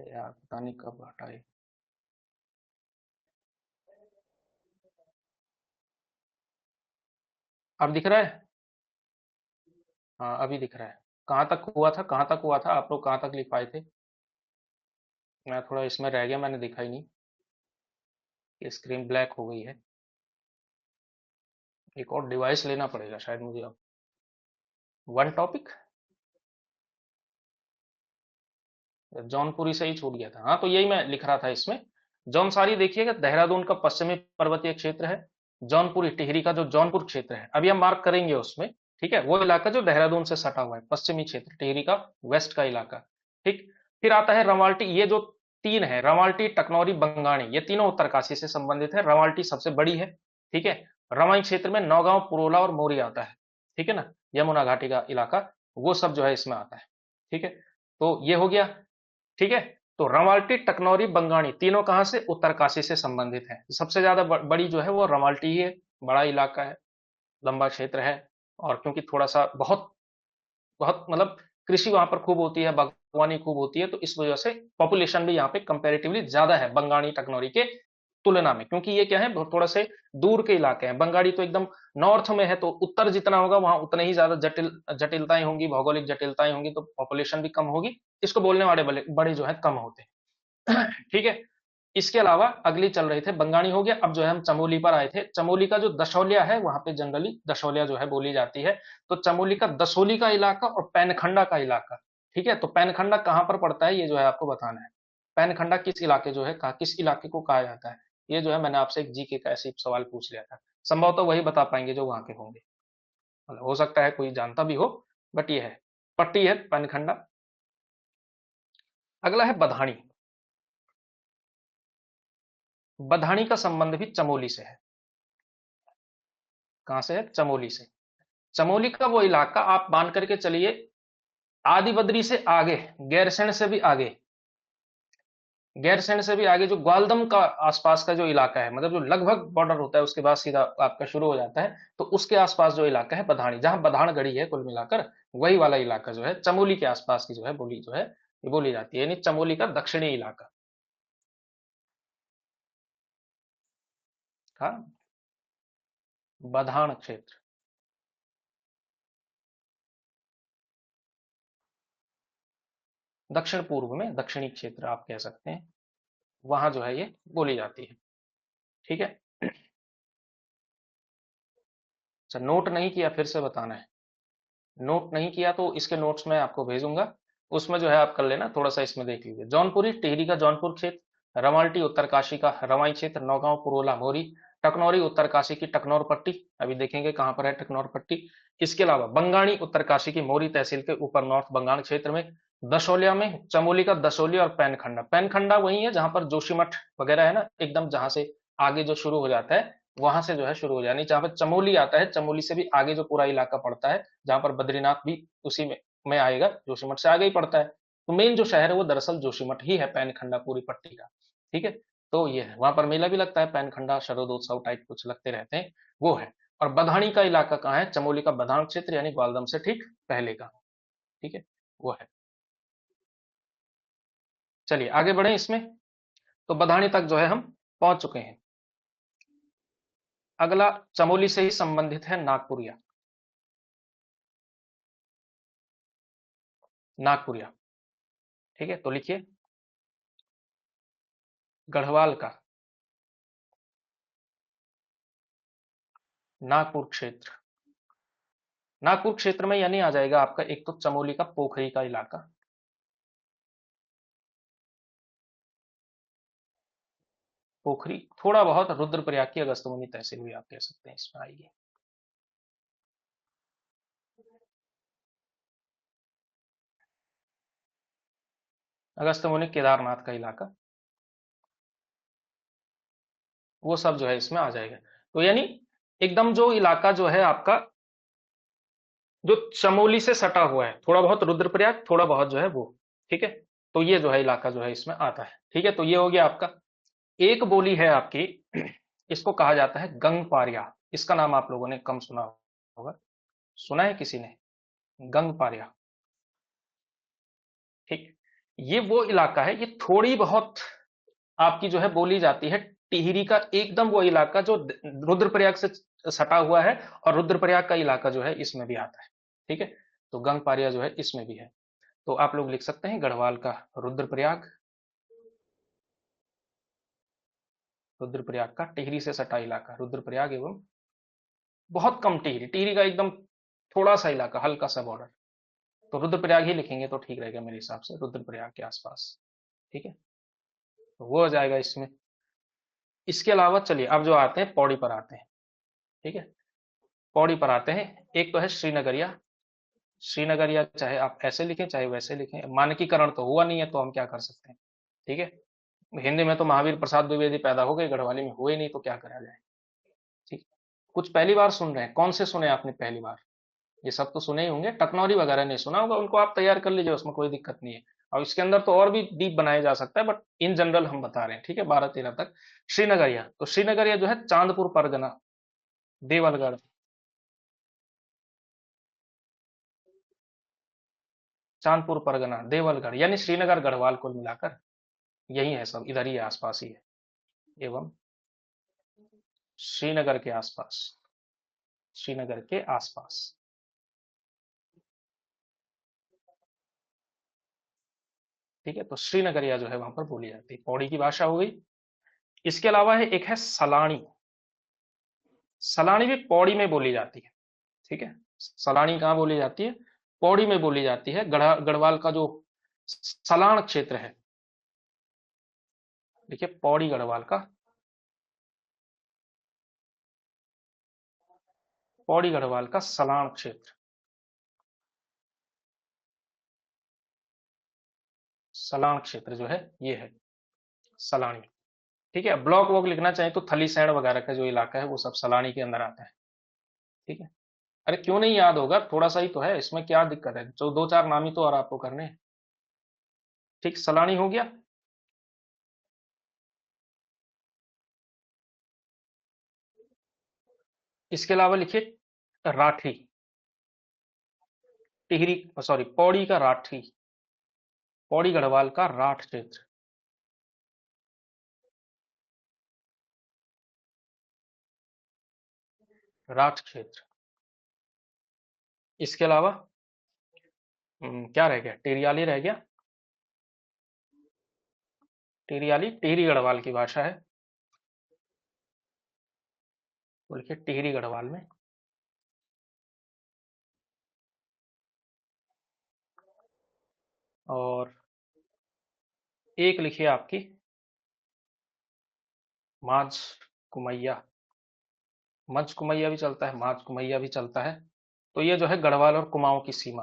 यार पता नहीं कब हटाए। अब दिख रहा है? हाँ अभी दिख रहा है। कहाँ तक हुआ था, कहाँ तक हुआ था, आप लोग कहाँ तक लिख पाए थे? मैं थोड़ा इसमें रह गया, मैंने देखा ही नहीं। ये स्क्रीन ब्लैक हो गई है। एक और डिवाइस लेना पड़ेगा शायद मुझे अब। वन टॉपिक जौनपुरी से ही छूट गया था। हाँ तो यही मैं लिख रहा था इसमें। जौनसारी देखिएगा देहरादून का पश्चिमी पर्वतीय क्षेत्र है। जौनपुरी टिहरी का जो जौनपुर क्षेत्र है अभी हम मार्क करेंगे उसमें। ठीक है, वो इलाका जो देहरादून से सटा हुआ है, पश्चिमी क्षेत्र टिहरी का, वेस्ट का इलाका। ठीक। फिर आता है रवाल्टी, ये जो तीन है, रवाल्टी, टकनौरी, बंगाणी, ये तीनों उत्तरकाशी से संबंधित है। रवाल्टी सबसे बड़ी है। ठीक है। रवाई क्षेत्र में नौगांव, पुरोला और मोरी आता है। ठीक है ना, यमुना घाटी का इलाका, वो सब जो है इसमें आता है। ठीक है, तो ये हो गया। ठीक है। तो रवाल्टी, टकनौरी, बंगाणी तीनों कहां से, उत्तरकाशी से संबंधित है। सबसे ज्यादा बड़ी जो है वो रवाल्टी ही है। बड़ा इलाका है, लंबा क्षेत्र है। और क्योंकि थोड़ा सा बहुत बहुत मतलब कृषि वहां पर खूब होती है, बागवानी खूब होती है, तो इस वजह से पॉपुलेशन भी यहाँ पे कंपैरेटिवली ज्यादा है बंगाणी टकनौरी के तुलना में। क्योंकि ये क्या है, थोड़ा से दूर के इलाके हैं। बंगाड़ी तो एकदम नॉर्थ में है, तो उत्तर जितना होगा वहां उतने ही ज्यादा जटिलताएं होंगी, भौगोलिक जटिलताएं होंगी, तो पॉपुलेशन भी कम होगी। इसको बोलने वाले बड़े बड़े जो है कम होते हैं। ठीक है। इसके अलावा अगली चल रही थे, बंगाणी हो गया। अब जो है हम चमोली पर आए थे। चमोली का जो दशौलिया है, वहां पे जनरली दशौलिया जो है बोली जाती है। तो चमोली का दसोली का इलाका और पैनखंडा का इलाका। ठीक है, तो पैनखंडा कहाँ पर पड़ता है ये जो है आपको बताना है। पैनखंडा किस इलाके जो है, किस इलाके को कहा जाता है। ये जो है मैंने आपसे एक जीके का ऐसे सवाल पूछ लिया था। संभवतः तो वही बता पाएंगे जो वहां के होंगे, मतलब हो सकता है कोई जानता भी हो, बट ये है, पट्टी है पैनखंडा। अगला है बधानी। बधानी का संबंध भी चमोली से है। कहां से है, चमोली से। चमोली का वो इलाका आप मान करके चलिए, आदि बद्री से आगे, गैरसैंण से भी आगे, गैरसैंण से भी आगे जो ग्वालदम का आसपास का जो इलाका है, मतलब जो लगभग बॉर्डर होता है उसके बाद सीधा आपका शुरू हो जाता है, तो उसके आसपास जो इलाका है बधानी, जहां बधान गढ़ी है कुल मिलाकर, वही वाला इलाका जो है चमोली के आसपास की जो है बोली जो है ये बोली जाती है, यानी चमोली का दक्षिणी इलाका। हाँ, बधान क्षेत्र। दक्षिण पूर्व में दक्षिणी क्षेत्र आप कह सकते हैं, वहां जो है ये बोली जाती है। ठीक है। अच्छा, नोट नहीं किया, फिर से बताना है। नोट नहीं किया तो इसके नोट्स में आपको भेजूंगा, उसमें जो है आप कर लेना, थोड़ा सा इसमें देख लीजिए। जौनपुरी टिहरी का जौनपुर क्षेत्र, रवाल्टी उत्तरकाशी का रवाई क्षेत्र, नौगांव, पुरोला, मोरी, टकनौरी उत्तरकाशी की टकनौर पट्टी, अभी देखेंगे कहां पर है टकनौर पट्टी। इसके अलावा बंगाणी उत्तरकाशी की मोरी तहसील के ऊपर नॉर्थ बंगाल क्षेत्र में। दशोलिया में चमोली का दशोली और पैनखंडा, पैनखंडा वही है जहां पर जोशीमठ वगैरह है ना, एकदम जहां से आगे जो शुरू हो जाता है, वहां से जो है शुरू हो जानी, जहां पर चमोली आता है, चमोली से भी आगे जो पूरा इलाका पड़ता है, जहां पर बद्रीनाथ भी उसी में आएगा, जोशीमठ से आगे ही पड़ता है। तो मेन जो शहर है वो दरअसल जोशीमठ ही है, पैनखंडा पूरी पट्टी का। ठीक है। तो ये है, वहां पर मेला भी लगता है, पैनखंडा शरदोत्सव टाइप कुछ लगते रहते हैं, वो है। और बधानी का इलाका कहाँ है, चमोली का बधान क्षेत्र, यानी ग्वालदम से ठीक पहले का। ठीक है, वो है। चलिए आगे बढ़े इसमें। तो बधानी तक जो है हम पहुंच चुके हैं। अगला चमोली से ही संबंधित है नागपुरिया। नागपुरिया। ठीक है, तो लिखिए, गढ़वाल का नागपुर क्षेत्र। नागपुर क्षेत्र में यानी आ जाएगा आपका एक तो चमोली का पोखरी का इलाका। पोखरी, थोड़ा बहुत रुद्रप्रयाग की अगस्त्यमुनि तहसील भी आप कह सकते हैं, इसमें आएगी। अगस्त्यमुनि केदारनाथ का इलाका, वो सब जो है इसमें आ जाएगा। तो यानी एकदम जो इलाका जो है आपका, जो चमोली से सटा हुआ है, थोड़ा बहुत रुद्रप्रयाग, थोड़ा बहुत जो है वो। ठीक है, तो ये जो है इलाका जो है इसमें आता है। ठीक है, तो ये हो गया आपका। एक बोली है आपकी, इसको कहा जाता है गंगपारिया। इसका नाम आप लोगों ने कम सुना होगा, सुना है किसी ने, गंगपारिया। ठीक। ये वो इलाका है, ये थोड़ी बहुत आपकी जो है बोली जाती है। टिहरी का एकदम वो इलाका जो रुद्रप्रयाग से सटा हुआ है, और रुद्रप्रयाग का इलाका जो है इसमें भी आता है। ठीक है, तो गंगपारिया जो है इसमें भी है। तो आप लोग लिख सकते हैं गढ़वाल का रुद्रप्रयाग, रुद्रप्रयाग का टिहरी से सटा इलाका रुद्रप्रयाग, एवं बहुत कम टिहरी, टिहरी का एकदम थोड़ा सा इलाका, हल्का सा बॉर्डर। तो रुद्रप्रयाग ही लिखेंगे तो ठीक रहेगा मेरे हिसाब से, रुद्रप्रयाग के आसपास। ठीक है, तो वो हो जाएगा इसमें। इसके अलावा चलिए अब जो आते हैं पौड़ी पर आते हैं। ठीक है, पौड़ी पर आते हैं। एक तो है श्रीनगरिया। श्रीनगरिया चाहे आप ऐसे लिखें चाहे वैसे लिखें, मानकीकरण तो हुआ नहीं है तो हम क्या कर सकते हैं। ठीक है, हिंदी में तो महावीर प्रसाद द्विवेदी पैदा हो गए, गढ़वाली में हुए नहीं तो क्या करा जाए। ठीक, कुछ पहली बार सुन रहे हैं, कौन से सुने आपने पहली बार? ये सब तो सुने ही होंगे, टकनौरी वगैरह नहीं सुना होगा, उनको आप तैयार कर लीजिए, उसमें कोई दिक्कत नहीं है। और इसके अंदर तो और भी डीप बनाया जा सकता है, बट इन जनरल हम बता रहे हैं। ठीक है, 12-13 तक। श्रीनगरिया, तो श्रीनगरिया जो है चांदपुर परगना, देवलगढ़। चांदपुर परगना, देवलगढ़, यानी श्रीनगर गढ़वाल कुल मिलाकर यही है, सब इधर ही है, आसपास ही है। एवं श्रीनगर के आसपास, श्रीनगर के आसपास। ठीक है, तो श्रीनगरिया जो है वहां पर बोली जाती है, पौड़ी की भाषा हो गई। इसके अलावा है एक है सलाणी। सलाणी भी पौड़ी में बोली जाती है। ठीक है, सलाणी कहाँ बोली जाती है? पौड़ी में बोली जाती है। गढ़वाल का जो सलाण क्षेत्र है, देखिए पौड़ी गढ़वाल का, पौड़ी गढ़वाल का सलाण क्षेत्र, सलाण क्षेत्र जो है ये है सलाणी। ठीक है, ब्लॉक वॉक लिखना चाहे तो थली सैण वगैरह का जो इलाका है वो सब सलानी के अंदर आता है। ठीक है, अरे क्यों नहीं याद होगा, थोड़ा सा ही तो है, इसमें क्या दिक्कत है, जो दो चार नाम ही तो और आपको करने हैं। ठीक, सलानी हो गया। इसके अलावा लिखिए राठी, टिहरी, सॉरी पौड़ी का राठी, पौड़ी गढ़वाल का राठ क्षेत्र। राठ क्षेत्र। इसके अलावा क्या रह गया? टिरियाली रह गया। टिरियाली टिहरी गढ़वाल की भाषा है, तो लिखिए टिहरी गढ़वाल में। और एक लिखिए आपकी माझ कुमैया, मझ कुमैया भी चलता है, माझ कुमैया भी चलता है। तो ये जो है गढ़वाल और कुमाऊं की सीमा,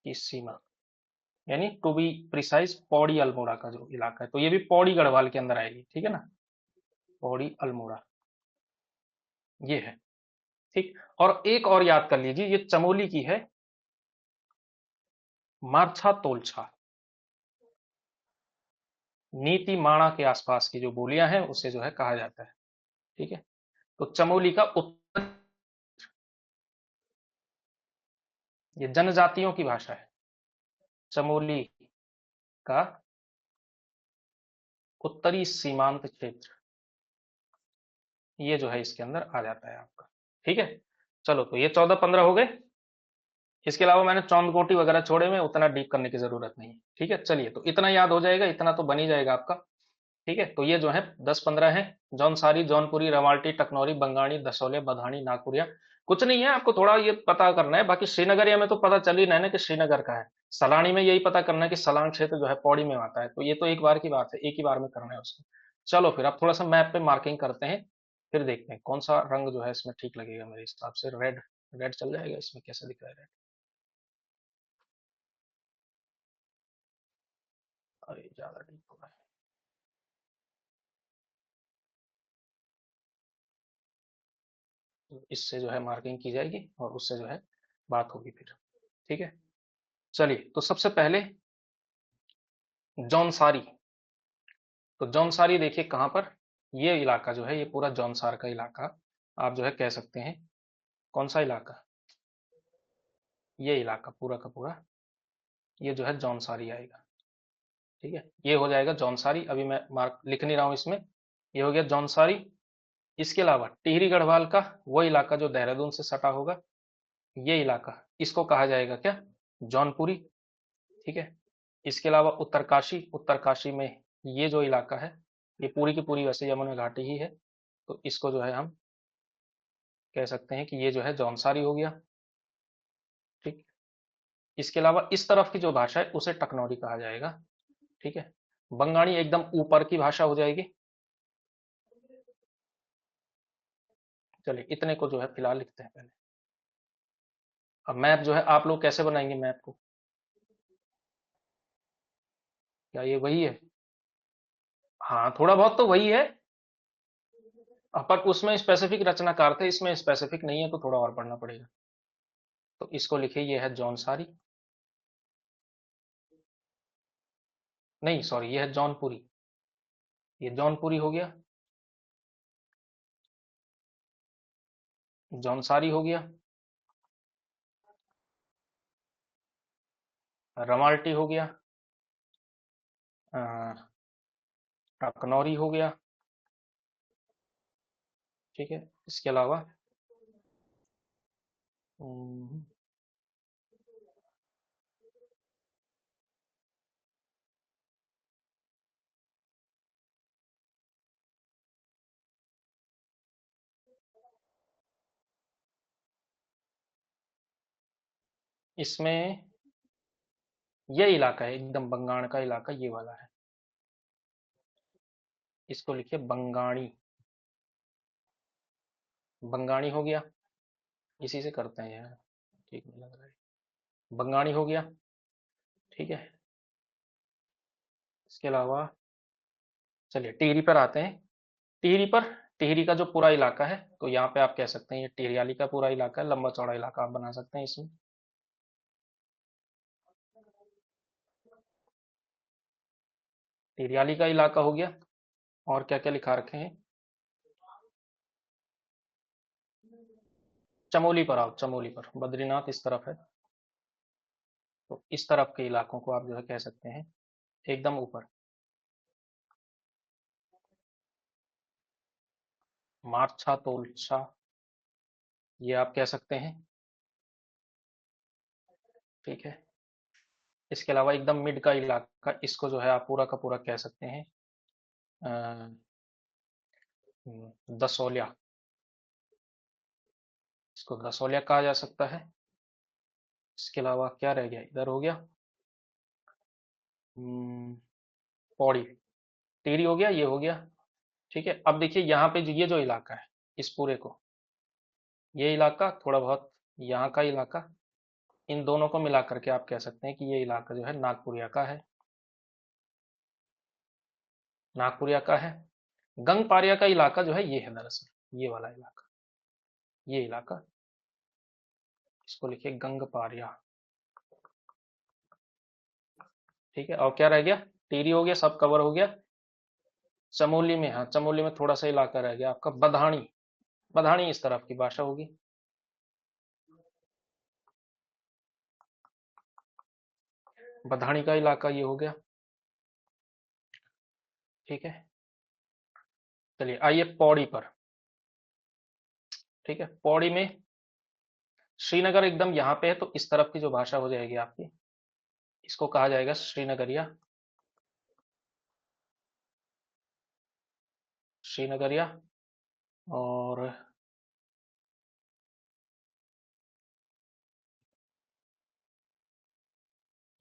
की सीमा, यानी to be precise Pauri Almora का जो इलाका है, तो ये भी पौड़ी गढ़वाल के अंदर आएगी। ठीक है ना, पौड़ी अल्मोड़ा ये है। ठीक, और एक और याद कर लीजिए, ये चमोली की है, मारछा तोलछा। नीति माणा के आसपास की जो बोलियां हैं उसे जो है कहा जाता है। ठीक है, तो चमोली का उत्तर, ये जनजातियों की भाषा है। चमोली का उत्तरी सीमांत क्षेत्र, ये जो है इसके अंदर आ जाता है आपका। ठीक है, चलो तो ये 14-15 हो गए। इसके अलावा मैंने चौंदकोटी वगैरह छोड़े में, उतना डीप करने की जरूरत नहीं है। ठीक है, चलिए तो इतना याद हो जाएगा, इतना तो बन ही जाएगा आपका। ठीक है, तो ये जो है 10-15 है। जौनसारी, जौनपुरी, रवाल्टी, टकनौरी, बंगाणी, दसौले, बधानी, नाकुरिया। कुछ नहीं है, आपको थोड़ा ये पता करना है, बाकी श्रीनगरिया में तो पता चल ही रहा है ना कि श्रीनगर का है। सलानी में यही पता करना है कि सलान क्षेत्र जो है पौड़ी में आता है, तो ये तो एक बार की बात है, एक ही बार में करना है उसको। चलो फिर आप थोड़ा सा मैप पे मार्किंग करते हैं, फिर देखते हैं कौन सा रंग जो है इसमें ठीक लगेगा मेरे हिसाब से। रेड, रेड चल जाएगा इसमें, कैसा दिख रहा है रेड? अरे ज्यादा डीप हो रहा है। तो इससे जो है मार्किंग की जाएगी और उससे जो है बात होगी फिर। ठीक है, चलिए तो सबसे पहले जौनसारी। तो जौनसारी देखिए कहाँ पर, ये इलाका जो है ये पूरा जौनसार का इलाका आप जो है कह सकते हैं। कौन सा इलाका? ये इलाका पूरा का पूरा, ये जो है जौनसारी आएगा। ठीक है, ये हो जाएगा जौनसारी। अभी मैं मार्क लिख नहीं रहा हूं इसमें, ये हो गया जौनसारी। इसके अलावा टिहरी गढ़वाल का वो इलाका जो देहरादून से सटा होगा, ये इलाका, इसको कहा जाएगा क्या? जौनपुरी। ठीक है, इसके अलावा उत्तरकाशी, उत्तरकाशी में ये जो इलाका है, ये पूरी की पूरी वैसे यमुना घाटी ही है, तो इसको जो है हम कह सकते हैं कि ये जो है जौनसारी हो गया। ठीक, इसके अलावा इस तरफ की जो भाषा है उसे टकनौरी कहा जाएगा। ठीक है, बंगाणी एकदम ऊपर की भाषा हो जाएगी। चलिए इतने को जो है फिलहाल लिखते हैं पहले। अब मैप जो है आप लोग कैसे बनाएंगे मैप को? क्या ये वही है? हाँ, थोड़ा बहुत तो वही है, पर उसमें स्पेसिफिक रचनाकार थे, इसमें स्पेसिफिक नहीं है, तो थोड़ा और पढ़ना पड़ेगा। तो इसको लिखिए, ये है जौनसारी, नहीं सॉरी, ये है जौनपुरी, ये जौनपुरी हो गया, जौनसारी हो गया, रमाल्टी हो गया, टकनौरी हो गया। ठीक है, इसके अलावा हम्म, इसमें ये इलाका है एकदम बंगाण का इलाका, ये वाला है, इसको लिखिए बंगाणी, बंगाणी हो गया। इसी से करते हैं यार, ठीक नहीं लग रहा है। बंगाणी हो गया। ठीक है, इसके अलावा चलिए टिहरी पर आते हैं। टिहरी पर, टिहरी का जो पूरा इलाका है, तो यहाँ पे आप कह सकते हैं ये टिहरियाली का पूरा इलाका है, लंबा चौड़ा इलाका आप बना सकते हैं इसमें। टिहरियाली का इलाका हो गया। और क्या क्या लिखा रखे हैं? चमोली पर आओ, चमोली पर, बद्रीनाथ इस तरफ है, तो इस तरफ के इलाकों को आप जो है कह सकते हैं एकदम ऊपर। मार्छा तोलछा, ये आप कह सकते हैं। ठीक है, इसके अलावा एकदम मिड का इलाका, इसको जो है आप पूरा का पूरा कह सकते हैं दसोलिया, इसको दसोलिया कहा जा सकता है। इसके अलावा क्या रह गया, इधर हो गया पौड़ी, टिहरी हो गया, ये हो गया। ठीक है, अब देखिए यहाँ पे जो ये जो इलाका है, इस पूरे को, ये इलाका थोड़ा बहुत, यहाँ का इलाका, इन दोनों को मिला करके आप कह सकते हैं कि ये इलाका जो है नागपुरिया का है, नागपुरिया का है। गंगपारिया का इलाका जो है ये है दरअसल, ये वाला इलाका, ये इलाका, इसको लिखिए गंगपारिया। ठीक है, और क्या रह गया? टिहरी हो गया, सब कवर हो गया। चमोली में, हाँ चमोली में थोड़ा सा इलाका रह गया आपका, बधानी, बधानी इस तरफ की भाषा होगी। बधानी का इलाका ये हो गया। ठीक है, चलिए आइए पौड़ी पर। ठीक है, पौड़ी में श्रीनगर एकदम यहाँ पे है, तो इस तरफ की जो भाषा हो जाएगी आपकी, इसको कहा जाएगा श्रीनगरिया, श्रीनगरिया। और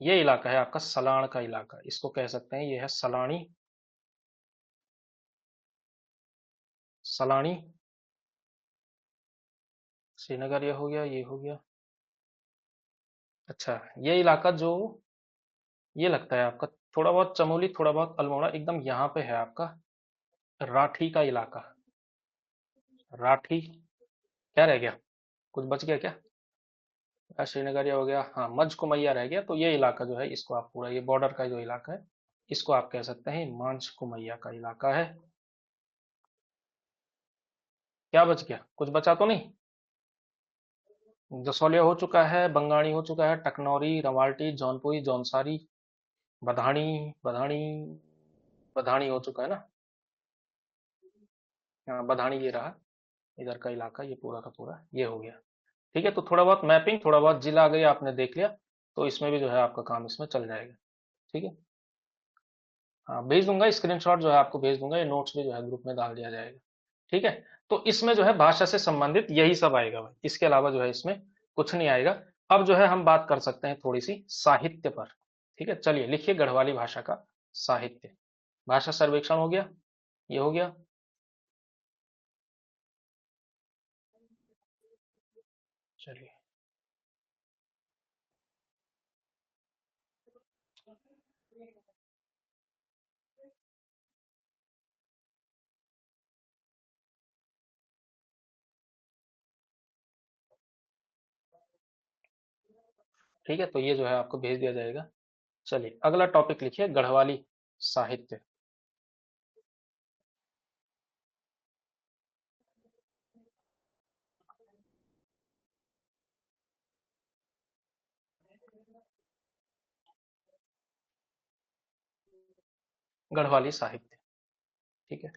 ये इलाका है आपका सलाण का इलाका, इसको कह सकते हैं ये है सलाणी, सलाणी। श्रीनगर ये हो गया, ये हो गया। अच्छा, ये इलाका जो, ये लगता है आपका थोड़ा बहुत चमोली, थोड़ा बहुत अल्मोड़ा, एकदम यहाँ पे है आपका राठी का इलाका, राठी। क्या रह गया, कुछ बच गया क्या? श्रीनगर ये हो गया, हाँ मझ कुमैया रह गया, तो ये इलाका जो है इसको आप पूरा, ये बॉर्डर का जो इलाका है, इसको आप कह सकते हैं मांझ कुमैया का इलाका है। क्या बच गया, कुछ बचा तो नहीं? जसोलिया हो चुका है, बंगाणी हो चुका है, टकनौरी, रवाल्टी, जौनपुरी, जौनसारी, बधानी, बधानी, बधानी हो चुका है ना। हाँ, बधानी ये रहा, इधर का इलाका, ये पूरा का पूरा ये हो गया। ठीक है, तो थोड़ा बहुत मैपिंग, थोड़ा बहुत जिला गई आपने देख लिया, तो इसमें भी जो है आपका काम इसमें चल जाएगा। ठीक है। हाँ, भेज दूंगा स्क्रीनशॉट, जो है आपको भेज दूंगा, ये नोट्स भी जो है ग्रुप में डाल दिया जाएगा। ठीक है। तो इसमें जो है भाषा से संबंधित यही सब आएगा भाई, इसके अलावा जो है इसमें कुछ नहीं आएगा। अब जो है हम बात कर सकते हैं थोड़ी सी साहित्य पर। ठीक है, चलिए लिखिए गढ़वाली भाषा का साहित्य। भाषा सर्वेक्षण हो गया, ये हो गया। चलिए, ठीक है, तो ये जो है आपको भेज दिया जाएगा। चलिए अगला टॉपिक लिखिए, गढ़वाली साहित्य। गढ़वाली साहित्य। ठीक है।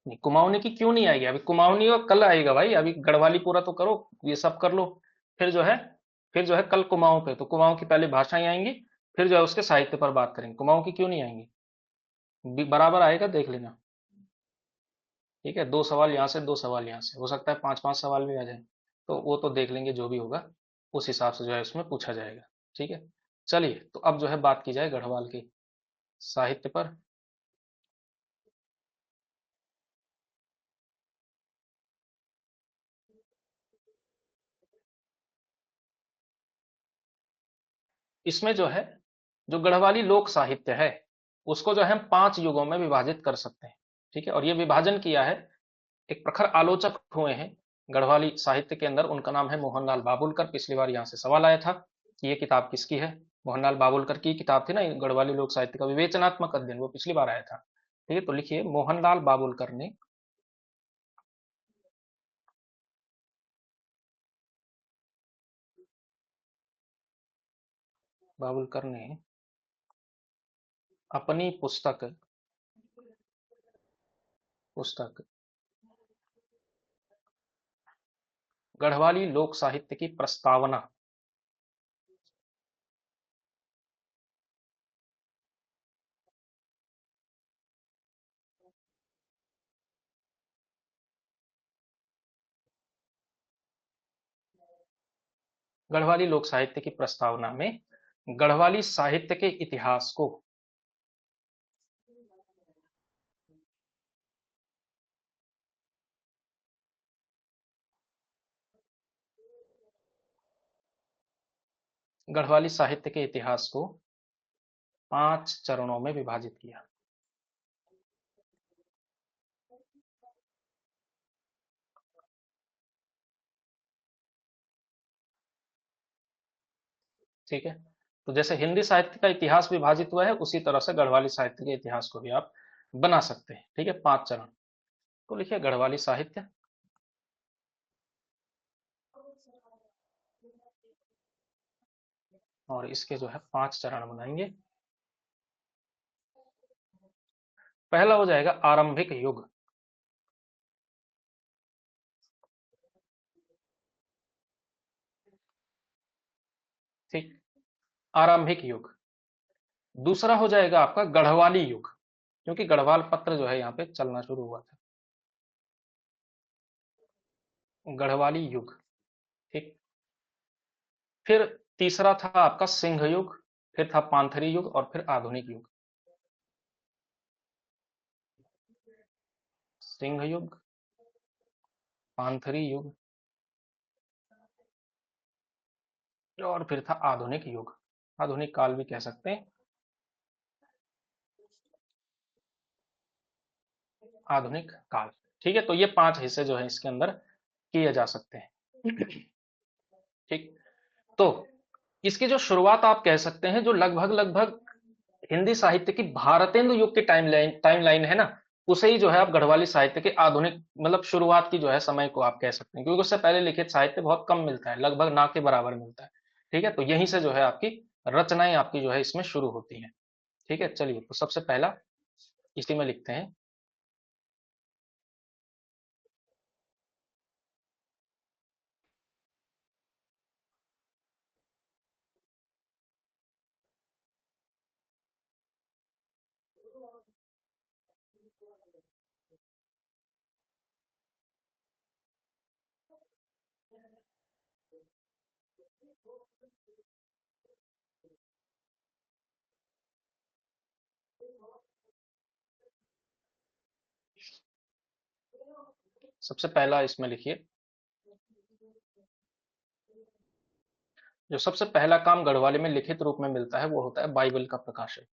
नहीं, कुमाऊनी की क्यों नहीं आएगी, अभी कुमाऊनी और कल आएगा भाई, अभी गढ़वाली पूरा तो करो, ये सब कर लो। फिर जो है, फिर जो है कल कुमाऊं पे, तो कुमाऊं की पहले भाषाएं आएंगी, फिर जो है उसके साहित्य पर बात करेंगे, कुमाऊं की क्यों नहीं आएंगी। बराबर आएगा, देख लेना। ठीक है, दो सवाल यहाँ से, दो सवाल यहाँ से, हो सकता है पांच पांच सवाल भी आ जाए, तो वो तो देख लेंगे, जो भी होगा उस हिसाब से जो है उसमें पूछा जाएगा। ठीक है। चलिए, तो अब जो है बात की जाए गढ़वाल के साहित्य पर। इसमें जो है, जो गढ़वाली लोक साहित्य है, उसको जो है हम पांच युगों में विभाजित कर सकते हैं। ठीक है, और ये विभाजन किया है, एक प्रखर आलोचक हुए हैं गढ़वाली साहित्य के अंदर, उनका नाम है मोहनलाल बाबुलकर। पिछली बार यहाँ से सवाल आया था कि ये किताब किसकी है। मोहनलाल बाबुलकर की किताब थी ना गढ़वाली लोक साहित्य का विवेचनात्मक अध्ययन, वो पिछली बार आया था। ठीक है, तो लिखिए मोहनलाल बाबुलकर ने, बाबुलकर ने अपनी पुस्तक, पुस्तक गढ़वाली लोक साहित्य की प्रस्तावना, गढ़वाली लोक साहित्य की प्रस्तावना में गढ़वाली साहित्य के इतिहास को, गढ़वाली साहित्य के इतिहास को पांच चरणों में विभाजित किया। ठीक है, तो जैसे हिंदी साहित्य का इतिहास विभाजित हुआ है, उसी तरह से गढ़वाली साहित्य के इतिहास को भी आप बना सकते हैं। ठीक है, पांच चरण। तो लिखिए गढ़वाली साहित्य, और इसके जो है पांच चरण बनाएंगे। पहला हो जाएगा आरंभिक युग। ठीक, आरंभिक युग। दूसरा हो जाएगा आपका गढ़वाली युग, क्योंकि गढ़वाल पत्र जो है यहाँ पे चलना शुरू हुआ था। गढ़वाली युग। ठीक। फिर तीसरा था आपका सिंह युग, फिर था पांथरी युग, और फिर आधुनिक युग। सिंह युग, पांथरी युग, और फिर था आधुनिक युग, आधुनिक काल भी कह सकते हैं। आधुनिक काल। ठीक है, तो ये पांच हिस्से जो है इसके अंदर किए जा सकते हैं। ठीक। तो इसकी जो शुरुआत आप कह सकते हैं, जो लगभग लगभग हिंदी साहित्य की भारतेंदु युग की टाइमलाइन टाइमलाइन है ना, उसे ही जो है आप गढ़वाली साहित्य के आधुनिक मतलब शुरुआत की जो है समय को आप कह सकते हैं, क्योंकि उससे पहले लिखित साहित्य बहुत कम मिलता है, लगभग ना के बराबर मिलता है। ठीक है, तो यहीं से जो है आपकी रचनाएं आपकी जो है इसमें शुरू होती हैं। ठीक है, चलिए तो सबसे पहला इसी में लिखते हैं। सबसे पहला इसमें लिखिए, जो सबसे पहला काम गढ़वाली में लिखित रूप में मिलता है वो होता है बाइबल का प्रकाशन।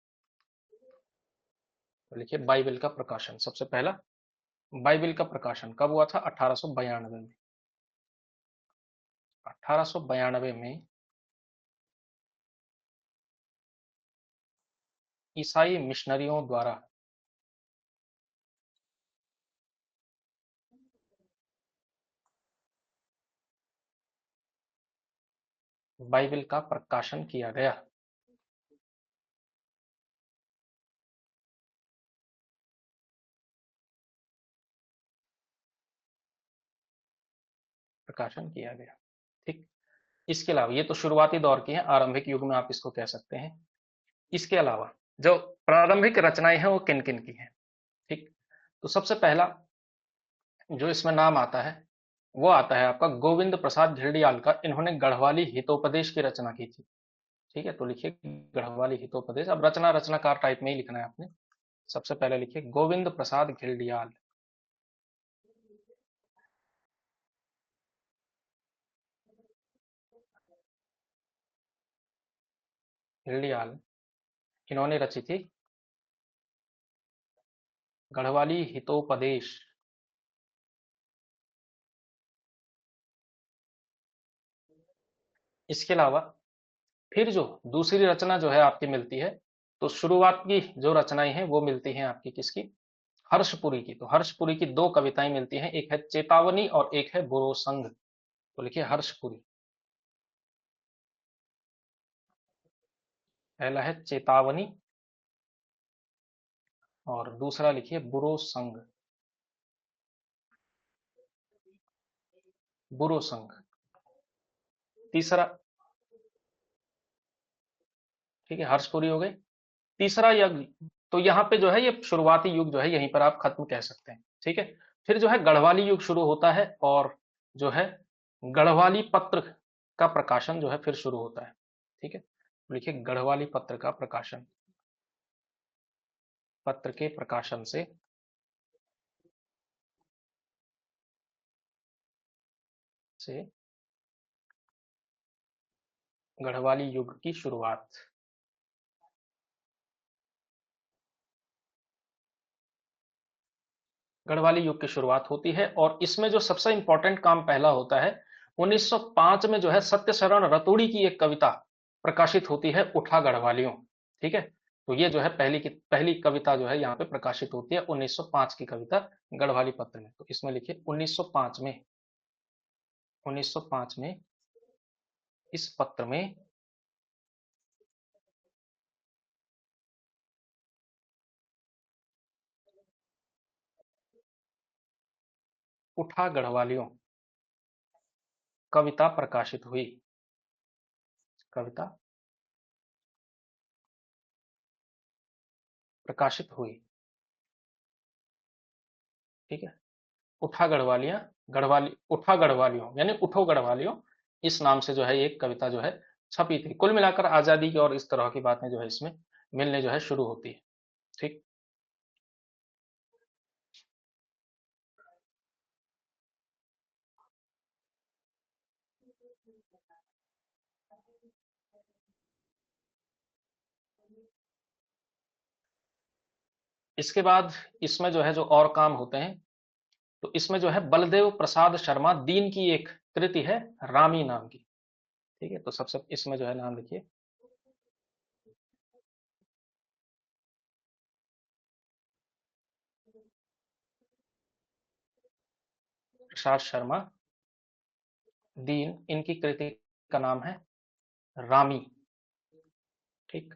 तो लिखिए बाइबल का प्रकाशन सबसे पहला। बाइबल का प्रकाशन कब हुआ था? 1892 में। 1892 में ईसाई मिशनरियों द्वारा बाइबल का प्रकाशन किया गया। प्रकाशन किया गया। ठीक। इसके अलावा ये तो शुरुआती दौर की है, आरंभिक युग में आप इसको कह सकते हैं। इसके अलावा जो प्रारंभिक रचनाएं हैं वो किन किन की हैं? ठीक। तो सबसे पहला जो इसमें नाम आता है वो आता है आपका गोविंद प्रसाद घिरडियाल का। इन्होंने गढ़वाली हितोपदेश की रचना की थी। ठीक है, तो लिखिए गढ़वाली हितोपदेश। अब रचना रचनाकार टाइप में ही लिखना है आपने। सबसे पहले लिखिए गोविंद प्रसाद घिरडियाल। घिरडियाल, इन्होंने रची थी गढ़वाली हितोपदेश। इसके अलावा फिर जो दूसरी रचना जो है आपकी मिलती है, तो शुरुआत की जो रचनाएं हैं वो मिलती हैं आपकी किसकी? हर्षपुरी की। तो हर्षपुरी की दो कविताएं मिलती हैं, एक है चेतावनी और एक है बुरो संग। तो लिखिए हर्षपुरी। पहला है चेतावनी और दूसरा लिखिए बुरो संग। बुरो संग। तीसरा, ठीक है, हर्षपुरी हो गई। तीसरा यज्ञ, तो यहाँ पे जो है ये शुरुआती युग जो है यहीं पर आप खत्म कह सकते हैं। ठीक है, फिर जो है गढ़वाली युग शुरू होता है और जो है गढ़वाली पत्र का प्रकाशन जो है फिर शुरू होता है। ठीक है, लिखिए गढ़वाली पत्र का प्रकाशन। पत्र के प्रकाशन से गढ़वाली युग की शुरुआत। गढ़वाली युग की शुरुआत होती है और इसमें जो सबसे इंपॉर्टेंट काम पहला होता है, 1905 में जो है सत्यशरण रतूड़ी की एक कविता प्रकाशित होती है, उठा गढ़वालियों। ठीक है, तो ये जो है पहली कविता जो है यहाँ पे प्रकाशित होती है 1905 की कविता गढ़वाली पत्र में। तो इसमें लिखिए 1905 में, 1905 में इस पत्र में उठा गढ़वालियों कविता प्रकाशित हुई। कविता प्रकाशित हुई। ठीक है, उठा गढ़वालियां, गढ़वाली उठा गढ़वालियों यानी उठो गढ़वालियों, इस नाम से जो है एक कविता जो है छपी थी। कुल मिलाकर आजादी की और इस तरह की बातें जो है इसमें मिलने जो है शुरू होती है। ठीक। इसके बाद इसमें जो है जो और काम होते हैं, तो इसमें जो है बलदेव प्रसाद शर्मा दीन की एक कृति है रामी नाम की। ठीक है, तो सबसे इसमें जो है नाम लिखिए प्रसाद शर्मा दीन, इनकी कृति का नाम है रामी। ठीक।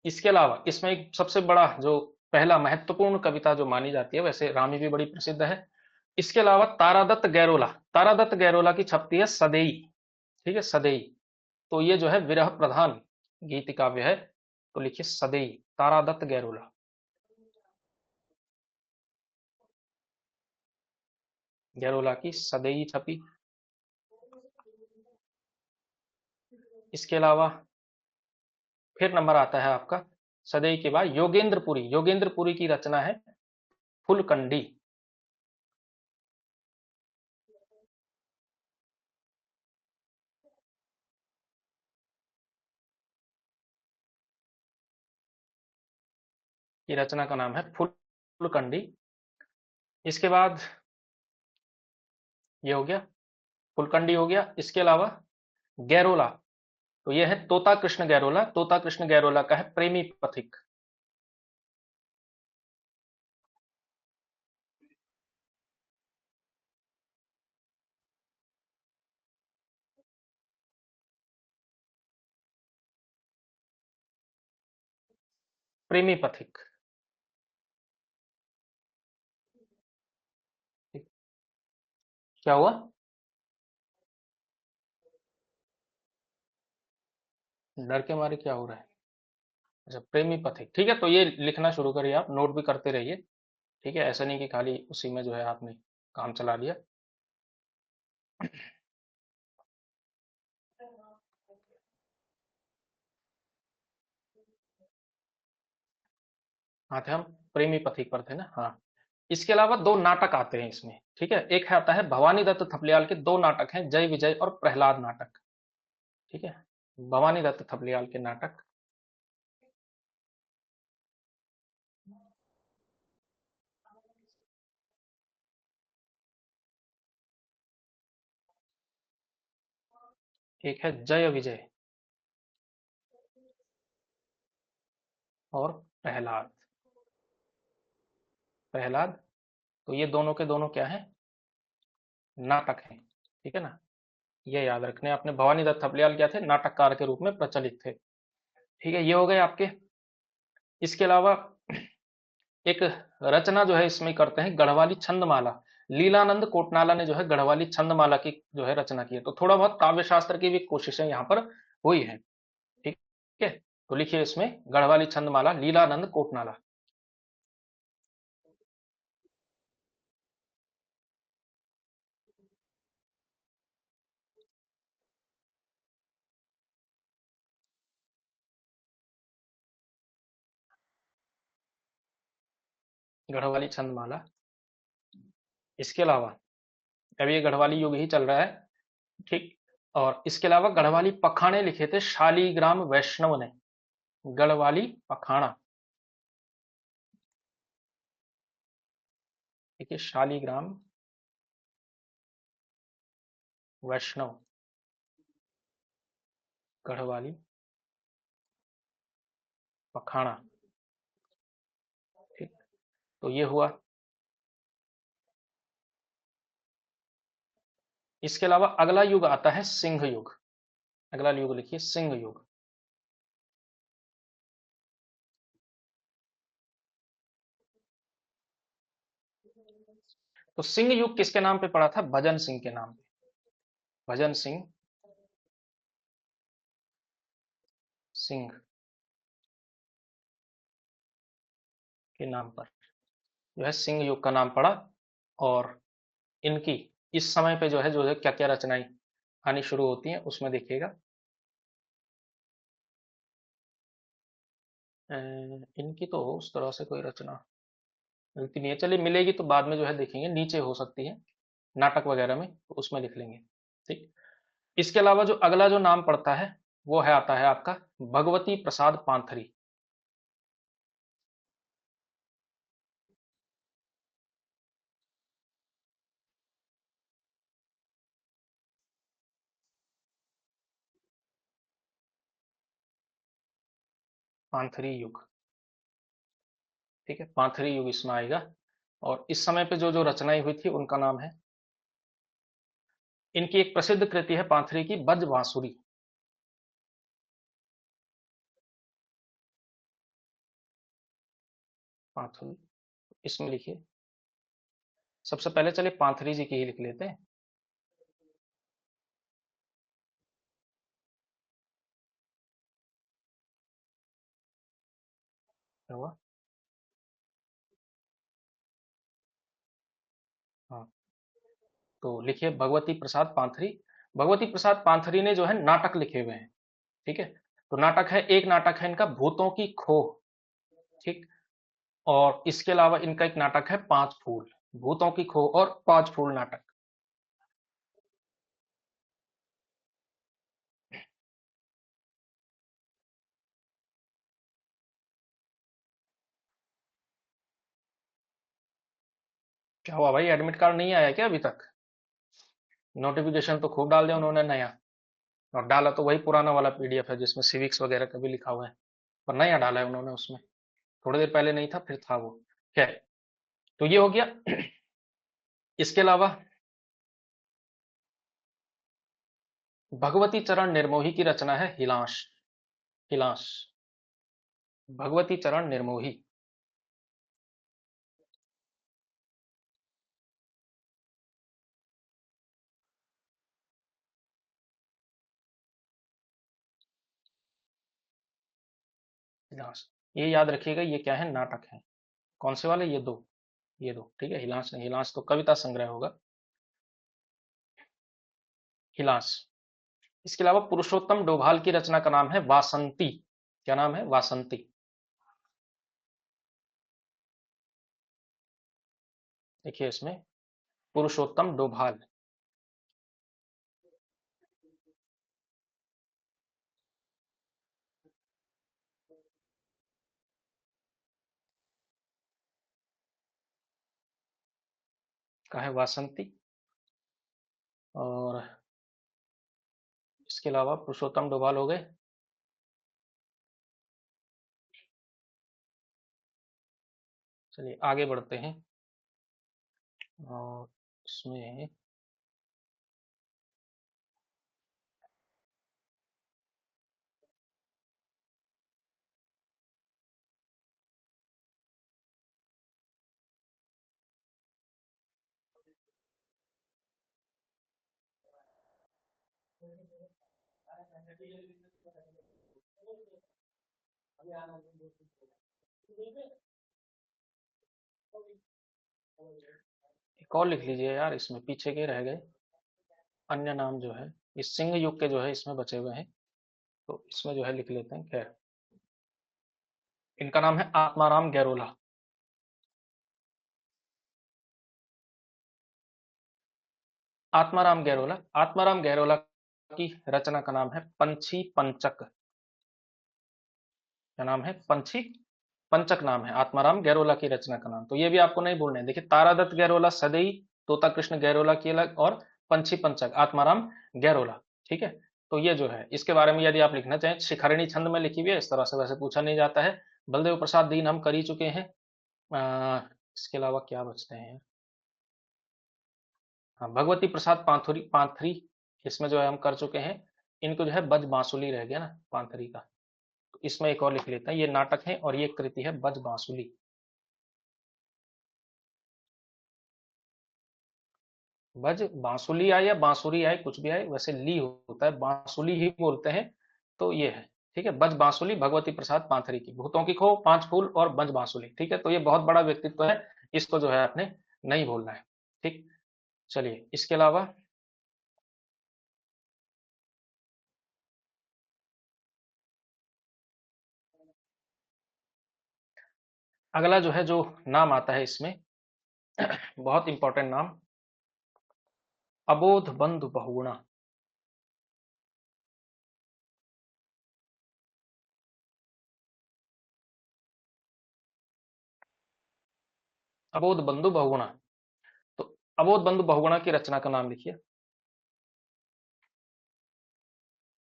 इसके अलावा इसमें एक सबसे बड़ा जो पहला महत्वपूर्ण कविता जो मानी जाती है, वैसे रामी भी बड़ी प्रसिद्ध है। इसके अलावा तारादत्त गैरोला, तारादत्त गैरोला की छपती है सदेई। ठीक है, सदेई। तो ये जो है विरह प्रधान गीत काव्य है, तो लिखिए सदेई, तारादत्त गैरोला। गैरोला की सदेई छपी। इसके अलावा फिर नंबर आता है आपका सदैव के बाद योगेंद्रपुरी, योगेंद्रपुरी की रचना है फुलकंडी। की रचना का नाम है फुलकंडी। इसके बाद ये हो गया, फुलकंडी हो गया। इसके अलावा गैरोला, तो ये है तोता कृष्ण गैरोला, तोता कृष्ण गैरोला का है प्रेमी पथिक। प्रेमी पथिक। क्या हुआ? डर के मारे क्या हो रहा है? अच्छा, प्रेमी पथिक, ठीक है। तो ये लिखना शुरू करिए, आप नोट भी करते रहिए। ठीक है, ऐसा नहीं कि खाली उसी में जो है आपने काम चला लिया। हाँ थे हम, प्रेमी पथिक पर थे ना, हाँ। इसके अलावा दो नाटक आते हैं इसमें। ठीक है, एक है आता है भवानी दत्त थपलियाल के दो नाटक हैं, जय विजय और प्रहलाद नाटक। ठीक है, भवानी दत्त थपलियाल के नाटक। एक है जय विजय और प्रहलाद। प्रहलाद, तो ये दोनों के दोनों क्या है? नाटक हैं। ठीक है ना, ये याद रखने आपने। भवानी दत्त थपलियाल क्या थे? नाटककार के रूप में प्रचलित थे। ठीक है, ये हो गए आपके। इसके अलावा एक रचना जो है इसमें करते हैं गढ़वाली छंदमाला। लीलानंद कोटनाला ने जो है गढ़वाली छंदमाला की जो है रचना की है। तो थोड़ा बहुत काव्य शास्त्र की भी कोशिशें यहाँ पर हुई है। ठीक है, तो लिखिए इसमें गढ़वाली छंदमाला लीलानंद कोटनाला। गढ़वाली छंदमाला। इसके अलावा अब ये गढ़वाली युग ही चल रहा है। ठीक। और इसके अलावा गढ़वाली पखाने लिखे थे शालीग्राम वैष्णव ने। गढ़वाली पखाना। ठीक है, शालीग्राम वैष्णव, गढ़वाली पखाना। ठीक, तो ये हुआ। इसके अलावा अगला युग आता है सिंह युग। अगला युग लिखिए सिंह युग। तो सिंह युग किसके नाम पे पड़ा था? भजन सिंह के नाम पे। भजन सिंह, सिंह के नाम पर जो है सिंह युग का नाम पड़ा। और इनकी इस समय पे जो है क्या क्या रचनाएं आनी शुरू होती हैं उसमें देखिएगा। इनकी तो उस तरह से कोई रचना मिलती नहीं है, चलिए मिलेगी तो बाद में जो है देखेंगे, नीचे हो सकती है नाटक वगैरह में, तो उसमें लिख लेंगे। ठीक। इसके अलावा जो अगला जो नाम पड़ता है वो है आता है आपका भगवती प्रसाद पांथरी। पांथरी युग। ठीक है, पांथरी युग इसमें आएगा। और इस समय पे जो जो रचनाएं हुई थी उनका नाम है इनकी एक प्रसिद्ध कृति है पांथरी की बज बांसुरी। पांथरी, इसमें लिखिए। सबसे पहले चलिए पांथरी जी की ही लिख लेते हैं। क्या हुआ? हाँ, तो लिखिए भगवती प्रसाद पांथरी। भगवती प्रसाद पांथरी ने जो है नाटक लिखे हुए हैं। ठीक है, तो नाटक है, एक नाटक है इनका भूतों की खोह। ठीक, और इसके अलावा इनका एक नाटक है पांच फूल। भूतों की खोह और पांच फूल नाटक। क्या हुआ भाई, एडमिट कार्ड नहीं आया क्या अभी तक? नोटिफिकेशन तो खूब डाल दिया उन्होंने नया, और डाला तो वही पुराना वाला पीडीएफ है जिसमें सिविक्स वगैरह का भी लिखा हुआ है, पर नया डाला है उन्होंने उसमें। थोड़ी देर पहले नहीं था, फिर था वो। खैर, तो ये हो गया। इसके अलावा भगवती चरण निर्मोही की रचना है हिलांश। हिलांश, भगवती चरण निर्मोही। हिलांश, ये याद रखिएगा, ये क्या है, नाटक है। कौन से वाले? ये दो, ये दो। ठीक है, हिलांश नहीं, हिलांश तो कविता संग्रह होगा। हिलांश। इसके अलावा पुरुषोत्तम डोभाल की रचना का नाम है वासंती। क्या नाम है? वासंती। देखिए इसमें, पुरुषोत्तम डोभाल। का है वासंती। और इसके अलावा पुरुषोत्तम डोभाल हो गए। चलिए आगे बढ़ते हैं। और इसमें एक और लिख लीजिए यार, इसमें पीछे के रह गए अन्य नाम जो है, इस सिंह युग के जो है इसमें बचे हुए हैं, तो इसमें जो है लिख लेते हैं। खैर, इनका नाम है आत्माराम गैरोला। आत्माराम गैरोला, आत्माराम गैरोला की रचना का नाम है पंछी पंचक। क्या नाम है? पंछी पंचक नाम है आत्माराम गैरोला की रचना का नाम। तो ये भी आपको नहीं भूलना है। देखिए, तारादत्त गैरोला सदैई, तोता कृष्ण गैरोला की अलग, और पंछी पंचक आत्माराम गैरोला। ठीक है, तो ये जो है इसके बारे में यदि आप लिखना चाहें, शिखरिणी छंद में लिखी हुई है, इस तरह से वैसे पूछा नहीं जाता है। बलदेव प्रसाद दीन हम कर ही चुके हैं। इसके अलावा क्या बचते हैं? हाँ, भगवती प्रसाद पांथुरी पांथरी, इसमें जो है हम कर चुके हैं। इनको जो है बज बांसुली रह गया ना पांथरी का, तो इसमें एक और लिख लेते हैं। ये नाटक है और ये कृति है बज बांसुली। बज बांसुली आए या बांसुरी आए, कुछ भी आए, वैसे ली होता है, बांसुली ही बोलते हैं। तो ये है। ठीक है, बज बांसुली भगवती प्रसाद पांथरी की, भूतों की खो, पांच फूल और बज बांसुली। ठीक है, तो ये बहुत बड़ा व्यक्तित्व है, इसको जो है आपने नहीं भूलना है। ठीक, चलिए इसके अलावा अगला जो है, जो नाम आता है इसमें, बहुत इंपॉर्टेंट नाम, अबोध बंधु बहुगुणा। अबोध बंधु बहुगुणा, तो अबोध बंधु बहुगुणा की रचना का नाम लिखिए।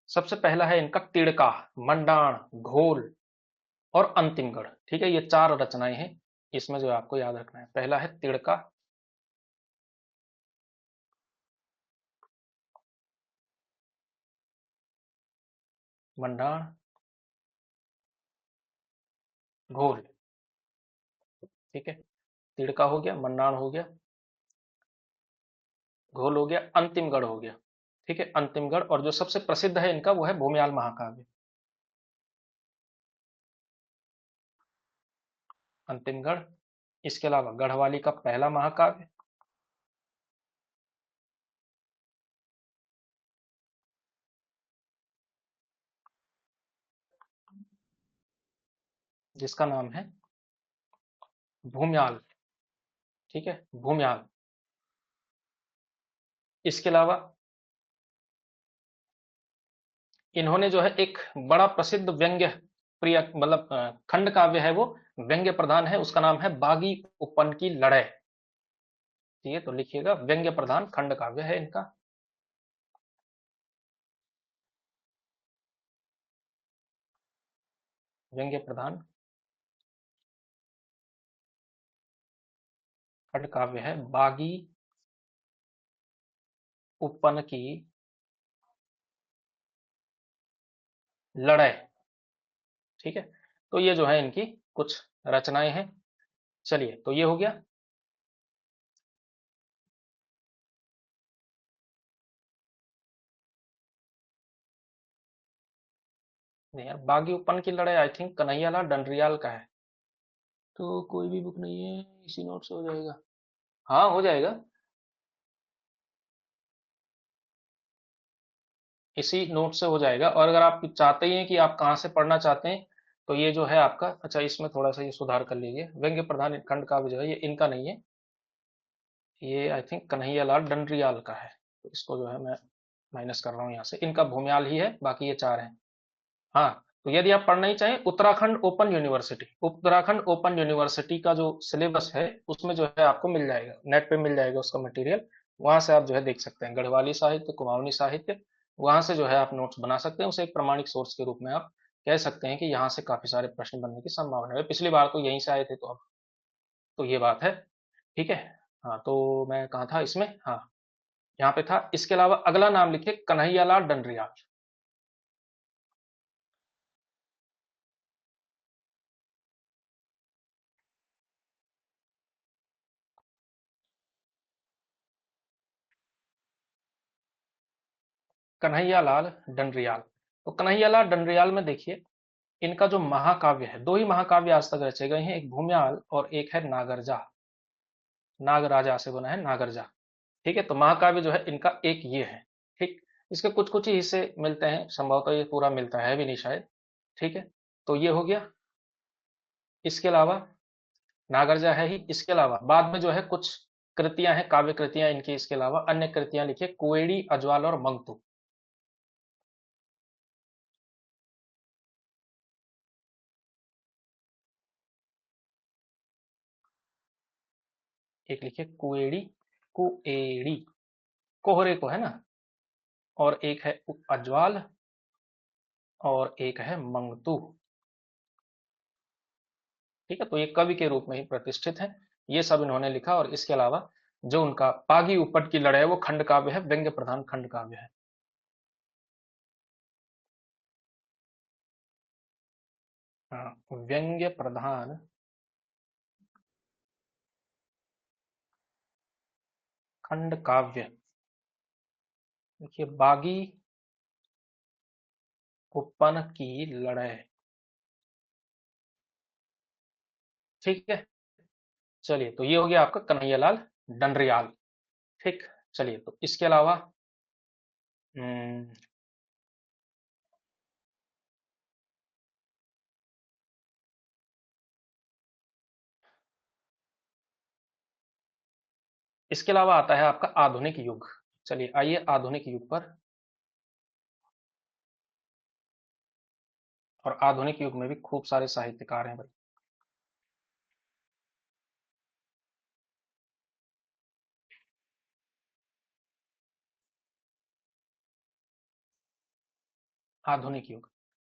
सबसे पहला है इनका तिड़का, मंडाण, घोल और अंतिम गढ़। ठीक है, ये चार रचनाएं हैं, इसमें जो आपको याद रखना है। पहला है तिड़का, मंडाण, घोल। ठीक है, तिड़का हो गया, मंडाण हो गया, घोल हो गया, अंतिमगढ़ हो गया। ठीक है, अंतिमगढ़, और जो सबसे प्रसिद्ध है इनका वो है भूमियाल महाकाव्य। अंतिमगढ़, इसके अलावा गढ़वाली का पहला महाकाव्य, जिसका नाम है भूम्याल। ठीक है, भूम्याल। इसके अलावा इन्होंने जो है एक बड़ा प्रसिद्ध व्यंग्य प्रिय मतलब खंड काव्य है, वो व्यंग्य प्रधान है, उसका नाम है बागी उपन की लड़ै। ठीक है, तो लिखिएगा, व्यंग्य प्रधान खंड काव्य है इनका। व्यंग्य प्रधान खंड काव्य है बागी उपन की लड़ै। ठीक है, तो ये जो है इनकी कुछ रचनाएं हैं। चलिए, तो ये हो गया। नहीं यार, बागी उपन की लड़ाई आई थिंक कन्हैयालाल डंडरियाल का है। तो कोई भी बुक नहीं है, इसी नोट से हो जाएगा। हाँ, हो जाएगा, इसी नोट से हो जाएगा। और अगर आप चाहते ही हैं कि आप कहाँ से पढ़ना चाहते हैं, तो ये जो है आपका, अच्छा इसमें थोड़ा सा ये सुधार कर लीजिए, व्यंग्य प्रधान खंड काव्य जो है ये इनका नहीं है, ये आई थिंक कन्हैयालाल डंडरियाल का है। तो इसको जो है मैं माइनस कर रहा हूँ यहाँ से, इनका भूमियाल ही है, बाकी ये चार हैं। हाँ, तो यदि आप पढ़ना ही चाहें, उत्तराखंड ओपन यूनिवर्सिटी का जो सिलेबस है उसमें जो है आपको मिल जाएगा, नेट पे मिल जाएगा उसका मटेरियल। वहां से आप जो है देख सकते हैं, गढ़वाली साहित्य, कुमाऊनी साहित्य, वहां से जो है आप नोट्स बना सकते हैं, उसे एक प्रमाणिक सोर्स के रूप में आप कह सकते हैं कि यहाँ से काफी सारे प्रश्न बनने की संभावना है। पिछली बार तो यहीं से आए थे, तो अब तो ये बात है। ठीक है। हाँ, तो मैं कहाँ था इसमें, हाँ, यहाँ पे था। इसके अलावा अगला नाम लिखिए, कन्हैयालाल डंडरियाल। कन्हैयालाल डंडरियाल। तो कन्हैयालाल डंडरियाल में देखिए, इनका जो महाकाव्य है, दो ही महाकाव्य आज तक रचे गए हैं, एक भूम्याल और एक है नागरजा। नागराजा से बना है नागरजा। ठीक है, तो महाकाव्य जो है इनका एक ये है। ठीक, इसके कुछ कुछ ही हिस्से मिलते हैं, संभवतः ये पूरा मिलता है भी नहीं शायद। ठीक है, तो ये हो गया। इसके अलावा नागरजा है ही, इसके अलावा बाद में जो है कुछ कृतियां हैं, काव्य कृतियां इनकी, इसके अलावा अन्य कृतियां लिखिए, कुएडी, अजवाल और मंगतू। एक लिखिए कुएडी, कुएडी, कोहरे को है ना, और एक है अजवाल, और एक है मंगतू। ठीक है, तो ये कवि के रूप में ही प्रतिष्ठित है। ये सब इन्होंने लिखा, और इसके अलावा जो उनका पागी उपट की लड़ाई है वो खंड काव्य है, व्यंग्य प्रधान खंड काव्य है। हाँ, व्यंग्य प्रधान खंड काव्य। देखिए, बागी उपन की लड़ाई। ठीक है, चलिए, तो ये हो गया आपका कन्हैयालाल डंडरियाल। ठीक, चलिए, तो इसके अलावा हम्म, इसके अलावा आता है आपका आधुनिक युग। चलिए, आइए आधुनिक युग पर। और आधुनिक युग में भी खूब सारे साहित्यकार हैं भाई। आधुनिक युग,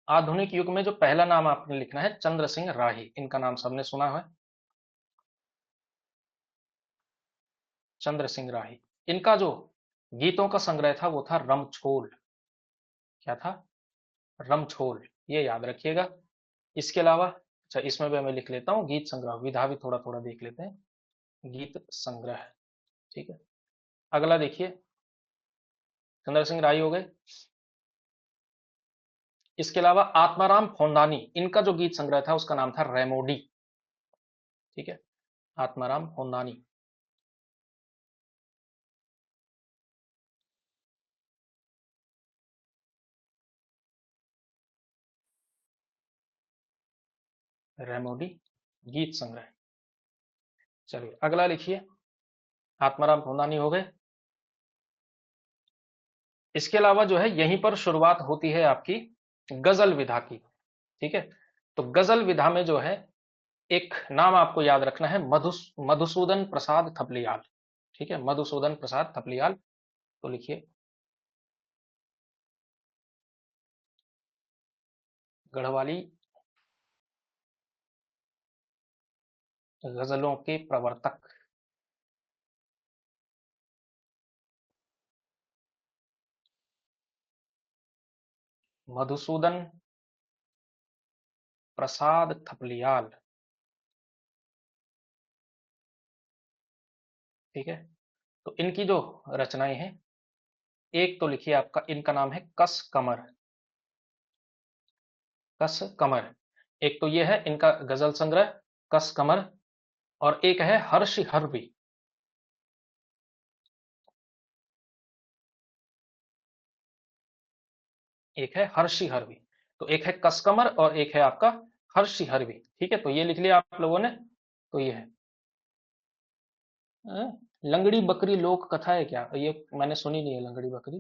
आधुनिक युग में जो पहला नाम आपने लिखना है, चंद्र सिंह राही, इनका नाम सबने सुना है। चंद्र सिंह राही, इनका जो गीतों का संग्रह था वो था रमछोल। क्या था? रमछोल, ये याद रखिएगा। इसके अलावा अच्छा, इसमें भी मैं लिख लेता हूँ गीत संग्रह, विधा भी थोड़ा थोड़ा देख लेते हैं। गीत संग्रह, ठीक है। अगला देखिए, चंद्र सिंह राय हो गए। इसके अलावा आत्माराम फोंडानी, इनका जो गीत संग्रह था उसका नाम था रेमोडी, ठीक है, आत्माराम फोंडानी। रेमोडी गीत संग्रह। चलिए अगला लिखिए, आत्माराम फोंडानी हो गए। इसके अलावा जो है यहीं पर शुरुआत होती है आपकी गजल विधा की, ठीक है। तो गजल विधा में जो है एक नाम आपको याद रखना है, मधुसूदन प्रसाद थपलियाल, ठीक है, मधुसूदन प्रसाद थपलियाल। तो लिखिए, गढ़वाली गजलों के प्रवर्तक, मधुसूदन प्रसाद थपलियाल, ठीक है। तो इनकी जो रचनाएं हैं, एक तो लिखिए आपका, इनका नाम है कस कमर, कस कमर। एक तो ये है इनका गजल संग्रह कस कमर, और एक है हर्ष हर्वी, एक है हर्षी हरवी। तो एक है कसकमर और एक है आपका हर्षी हरवी, ठीक है। तो ये लिख लिया आप लोगों ने। तो ये है लंगड़ी बकरी लोक कथा है क्या, ये मैंने सुनी नहीं है लंगड़ी बकरी।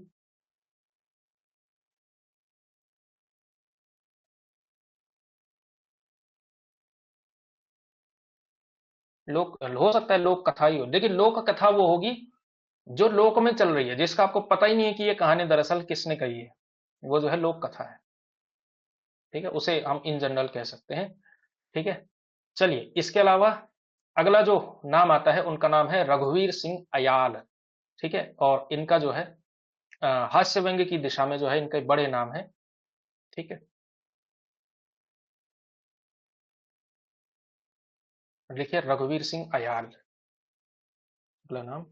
लोक हो सकता है, लोक कथा ही हो, लेकिन लोक कथा वो होगी जो लोक में चल रही है, जिसका आपको पता ही नहीं है कि ये कहानी दरअसल किसने कही है, वो जो है लोक कथा है, ठीक है, उसे हम इन जनरल कह सकते हैं, ठीक है। चलिए इसके अलावा अगला जो नाम आता है उनका नाम है रघुवीर सिंह अयाल, ठीक है। और इनका जो है हास्य व्यंग्य की दिशा में जो है इनके बड़े नाम है, ठीक है। लिखिए रघुवीर सिंह अयाल, अगला नाम।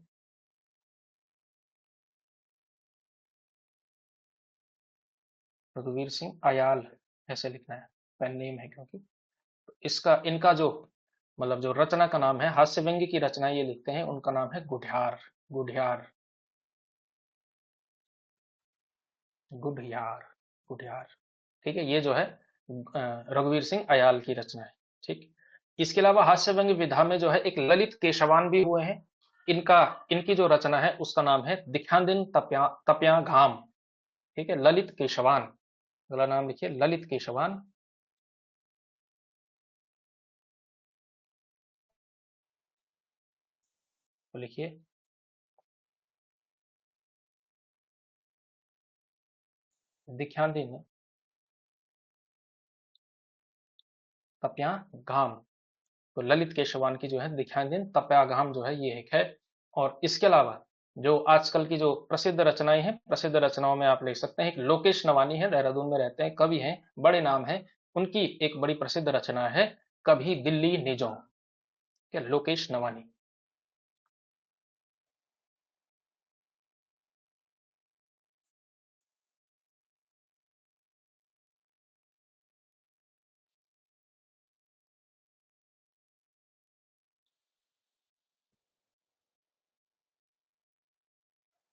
रघुवीर सिंह अयाल ऐसे लिखना है, पेन नेम है क्योंकि। इसका इनका जो मतलब जो रचना का नाम है, हास्य व्यंग्य की रचना ये लिखते हैं, उनका नाम है गुढ़ियार, गुढ़ियार, गुढ़ियार, गुढ़ियार, ठीक है। ये जो है रघुवीर सिंह अयाल की रचना है, ठीक। इसके अलावा हास्य व्यंग्य विधा में जो है एक ललित केशवान भी हुए हैं। इनका इनकी जो रचना है उसका नाम है दिख्यांदिन तप्या तप्या घाम, ठीक है, ललित केशवान। अगला नाम लिखिए ललित केशवान। तो लिखिए दिख्यांदिन तप्या घाम। तो ललित केशवान की जो है दिख्यांदिन तप्यागाम जो है ये एक है। और इसके अलावा जो आजकल की जो प्रसिद्ध रचनाएं हैं, प्रसिद्ध रचनाओं में आप ले सकते हैं, एक लोकेश नवानी है, देहरादून में रहते हैं, कवि हैं, बड़े नाम है। उनकी एक बड़ी प्रसिद्ध रचना है कभी दिल्ली निजों, क्या, लोकेश नवानी।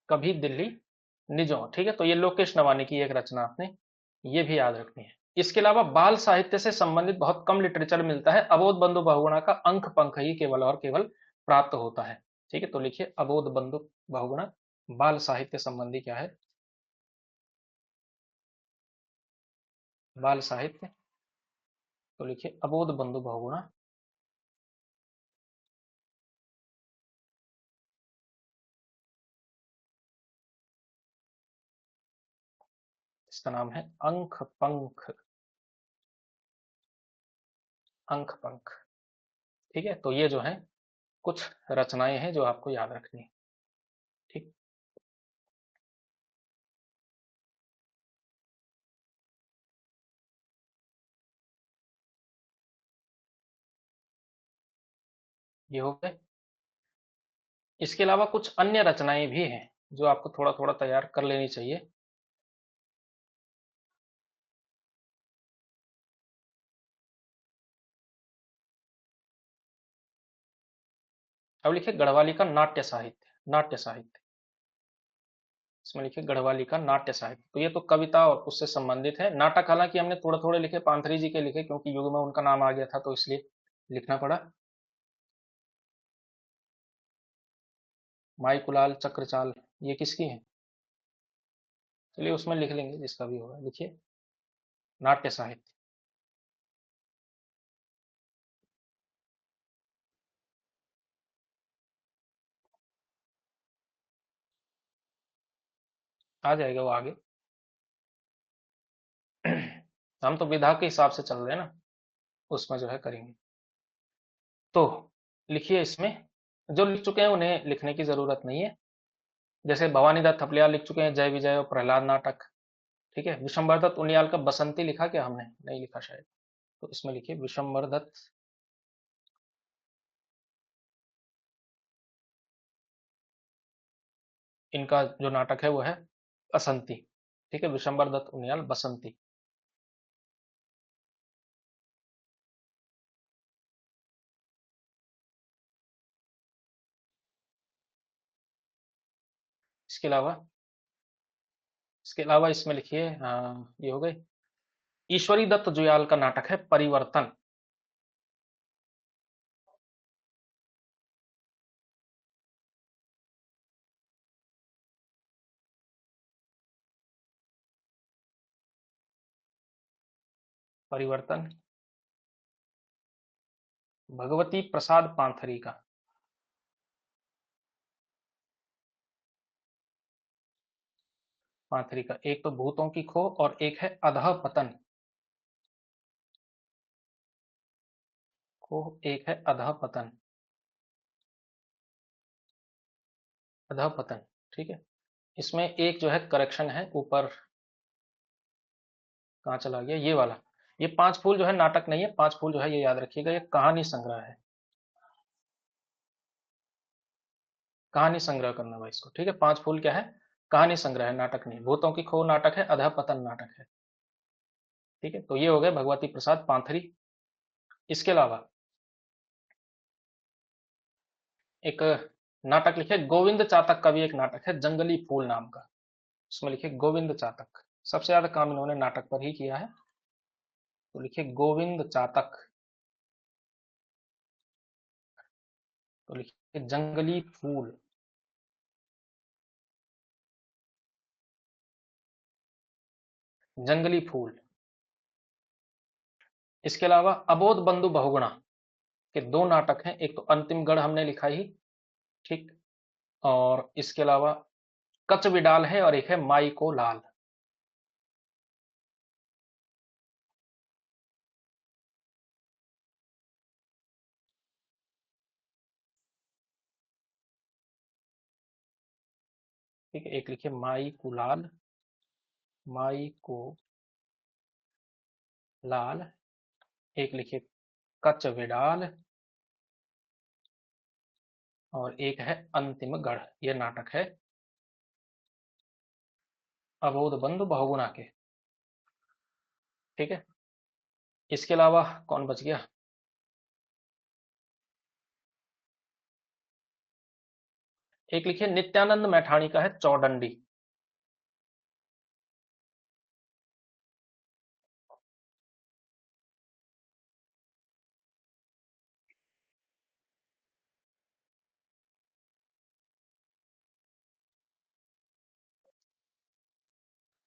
कभी दिल्ली निजों, ठीक है। तो ये लोकेश नवानी की एक रचना आपने ये भी याद रखनी है। इसके अलावा बाल साहित्य से संबंधित बहुत कम लिटरेचर मिलता है, अबोध बंधु बहुगुणा का अंक पंख ही केवल और केवल प्राप्त होता है, ठीक है। तो लिखिए अबोध बंधु बहुगुणा, बाल साहित्य संबंधी क्या है, बाल साहित्य। तो लिखिए अबोध बंधु बहुगुणा, इसका नाम है अंक पंख, अंक पंख, ठीक है। तो ये जो है कुछ रचनाएं हैं जो आपको याद रखनी है, ठीक। ये हो गए। इसके अलावा कुछ अन्य रचनाएं भी हैं जो आपको थोड़ा थोड़ा तैयार कर लेनी चाहिए। अब लिखिए गढ़वाली का नाट्य साहित्य। नाट्य साहित्य, इसमें लिखिए गढ़वाली का नाट्य साहित्य। तो ये तो कविता और उससे संबंधित है। नाटक हालांकि हमने थोड़े थोड़े लिखे, पांथरी जी के लिखे, क्योंकि युग में उनका नाम आ गया था तो इसलिए लिखना पड़ा। माई कुलाल चक्रचाल, ये किसकी है? चलिए उसमें लिख लेंगे जिसका भी होगा। लिखिए नाट्य साहित्य। आ जाएगा वो आगे। हम तो विधा के हिसाब से चल रहे हैं ना, उसमें जो है करेंगे। तो लिखिए इसमें, जो लिख चुके हैं उन्हें लिखने की जरूरत नहीं है। जैसे भवानी दत्त थपलियाल लिख चुके हैं जय विजय और प्रहलाद नाटक। ठीक है। विशंबर दत्त उनियाल का बसंती लिखा क्या हमने? नहीं लिखा शायद। तो इसमें लिखिए विशंबर दत्त, इनका जो नाटक है वो है बसंती। ठीक है, विशंबर दत्त उनियाल बसंती। इसके अलावा, इसमें लिखिए ये हो गए। ईश्वरी दत्त जुयाल का नाटक है परिवर्तन। परिवर्तन, भगवती प्रसाद पांथरी का। पांथरी का एक तो भूतों की खो और एक है अधः पतन। खो, एक है अधः पतन। अधः पतन। ठीक है। इसमें एक जो है करेक्शन है ऊपर, कहाँ चला गया ये वाला। ये पांच फूल जो है नाटक नहीं है, पांच फूल जो है ये याद रखिएगा, ये कहानी संग्रह है। कहानी संग्रह करना भाई इसको। ठीक है, पांच फूल क्या है? कहानी संग्रह है, नाटक नहीं। भूतों की खो नाटक है, अधः पतन नाटक है। ठीक है, तो ये हो गए भगवती प्रसाद पांथरी। इसके अलावा एक नाटक लिखे गोविंद चातक का भी एक नाटक है जंगली फूल नाम का। उसमें लिखे गोविंद चातक। सबसे ज्यादा काम इन्होंने नाटक पर ही किया है। तो लिखिए गोविंद चातक। तो लिखिए जंगली फूल। जंगली फूल। इसके अलावा अबोध बंधु बहुगुणा के दो नाटक हैं। एक तो अंतिम गढ़ हमने लिखा ही, ठीक। और इसके अलावा कच विडाल है और एक है माई को लाल। ठीक है, एक लिखिए माई कुलाल, माई को लाल। एक लिखिए कच विडाल, और एक है अंतिम गढ़। ये नाटक है अबोध बंधु बहुगुणा के। ठीक है। इसके अलावा कौन बच गया? एक लिखिए नित्यानंद मैठाणी का है चौडंडी।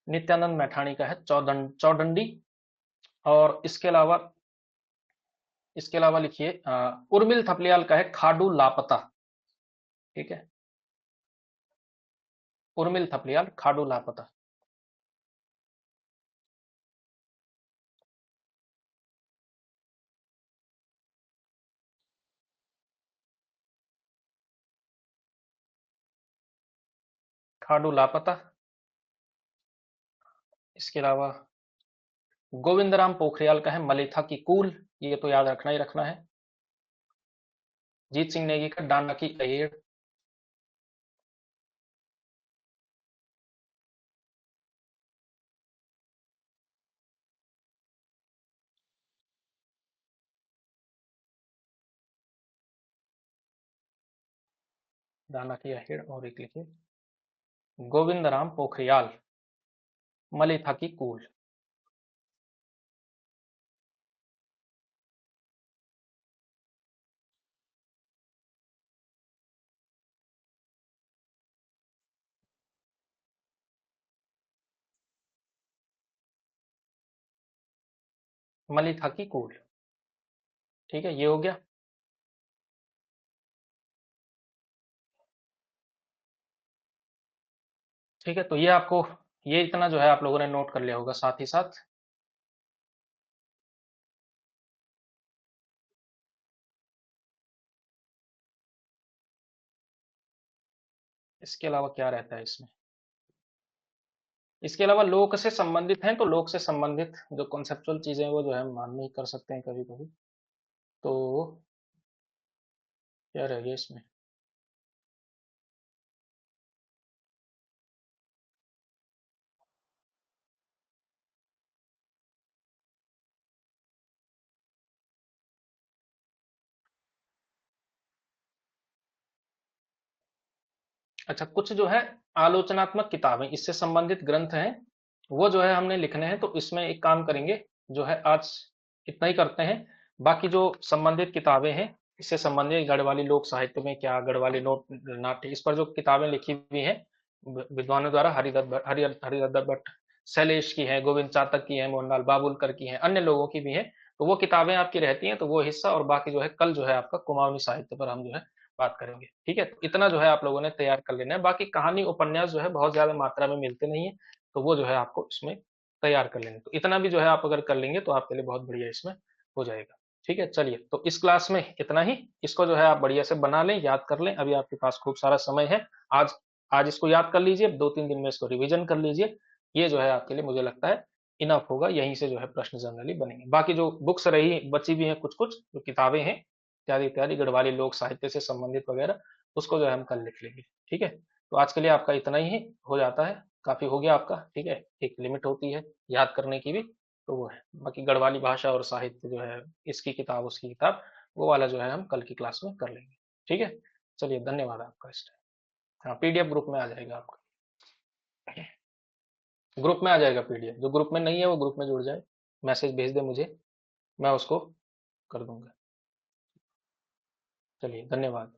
नित्यानंद मैठाणी का है चौडंडी। और इसके अलावा लिखिए उर्मिल थपलियाल का है खाडू लापता। ठीक है, उर्मिल थपलियाल खाडू लापता। खाडू लापता। इसके अलावा गोविंद राम पोखरियाल का है मलेथा की कूल। ये तो याद रखना ही रखना है। जीत सिंह नेगी का डांडा की अहेड़। डांडा की अहेड़, और एक लिखिए। गोविंद राम पोखरियाल। मली था की कूल। मली था की कूल। ठीक है, ये हो गया। ठीक है, तो ये आपको, ये इतना जो है आप लोगों ने नोट कर लिया होगा साथ ही साथ। इसके अलावा क्या रहता है इसमें? इसके अलावा लोक से संबंधित हैं, तो लोक से संबंधित जो कॉन्सेप्चुअल चीजें हैं वो जो है हम मान नहीं कर सकते हैं कभी कभी। तो क्या रह गया इसमें? अच्छा, कुछ जो है आलोचनात्मक किताबें, इससे संबंधित ग्रंथ हैं, वो जो है हमने लिखने हैं। तो इसमें एक काम करेंगे, जो है आज इतना ही करते हैं। बाकी जो संबंधित किताबें हैं, इससे संबंधित गढ़वाली लोक साहित्य में क्या, गढ़वाली लोक नाट्य, इस पर जो किताबें लिखी हुई हैं विद्वानों द्वारा, हरिदत्त भट्ट, शैलेश की है, गोविंद चातक की है, मोहनलाल बाबुलकर की है, अन्य लोगों की भी है, तो वो किताबें आपकी रहती हैं। तो वो हिस्सा और बाकी जो है कल जो है आपका कुमाऊनी साहित्य पर हम जो है बात करेंगे। ठीक है, तो इतना जो है आप लोगों ने तैयार कर लेना है। बाकी कहानी उपन्यास जो है बहुत ज्यादा मात्रा में मिलते नहीं है, तो वो जो है आपको इसमें तैयार कर लेंगे। तो इतना भी जो है आप अगर कर लेंगे तो आपके लिए बहुत बढ़िया इसमें हो जाएगा। ठीक है, चलिए, तो इस क्लास में इतना ही। इसको जो है आप बढ़िया से बना लें, याद कर लें, अभी आपके पास खूब सारा समय है। आज आज इसको याद कर लीजिए, 2-3 दिन में इसको रिवीजन कर लीजिए। ये जो है आपके लिए मुझे लगता है इनफ होगा, यहीं से जो है प्रश्न जनरली बनेंगे। बाकी जो बुक्स रही बची भी हैं, कुछ कुछ जो किताबें हैं इत्यादि इत्यादि, गढ़वाली लोक साहित्य से संबंधित वगैरह, उसको जो है हम कल लिख लेंगे। ठीक है, तो आज के लिए आपका इतना ही हो जाता है, काफी हो गया आपका। ठीक है, एक लिमिट होती है याद करने की भी, तो वो है। बाकी गढ़वाली भाषा और साहित्य जो है, इसकी किताब उसकी किताब, वो वाला जो है हम कल की क्लास में कर लेंगे। ठीक है, चलिए, धन्यवाद आपका इस टाइम। हाँ, पीडीएफ ग्रुप में आ जाएगा आपका। ग्रुप में आ जाएगा पीडीएफ, जो ग्रुप में नहीं है वो ग्रुप में जुड़ जाए, मैसेज भेज दे मुझे, मैं उसको कर दूंगा। चलिए, धन्यवाद।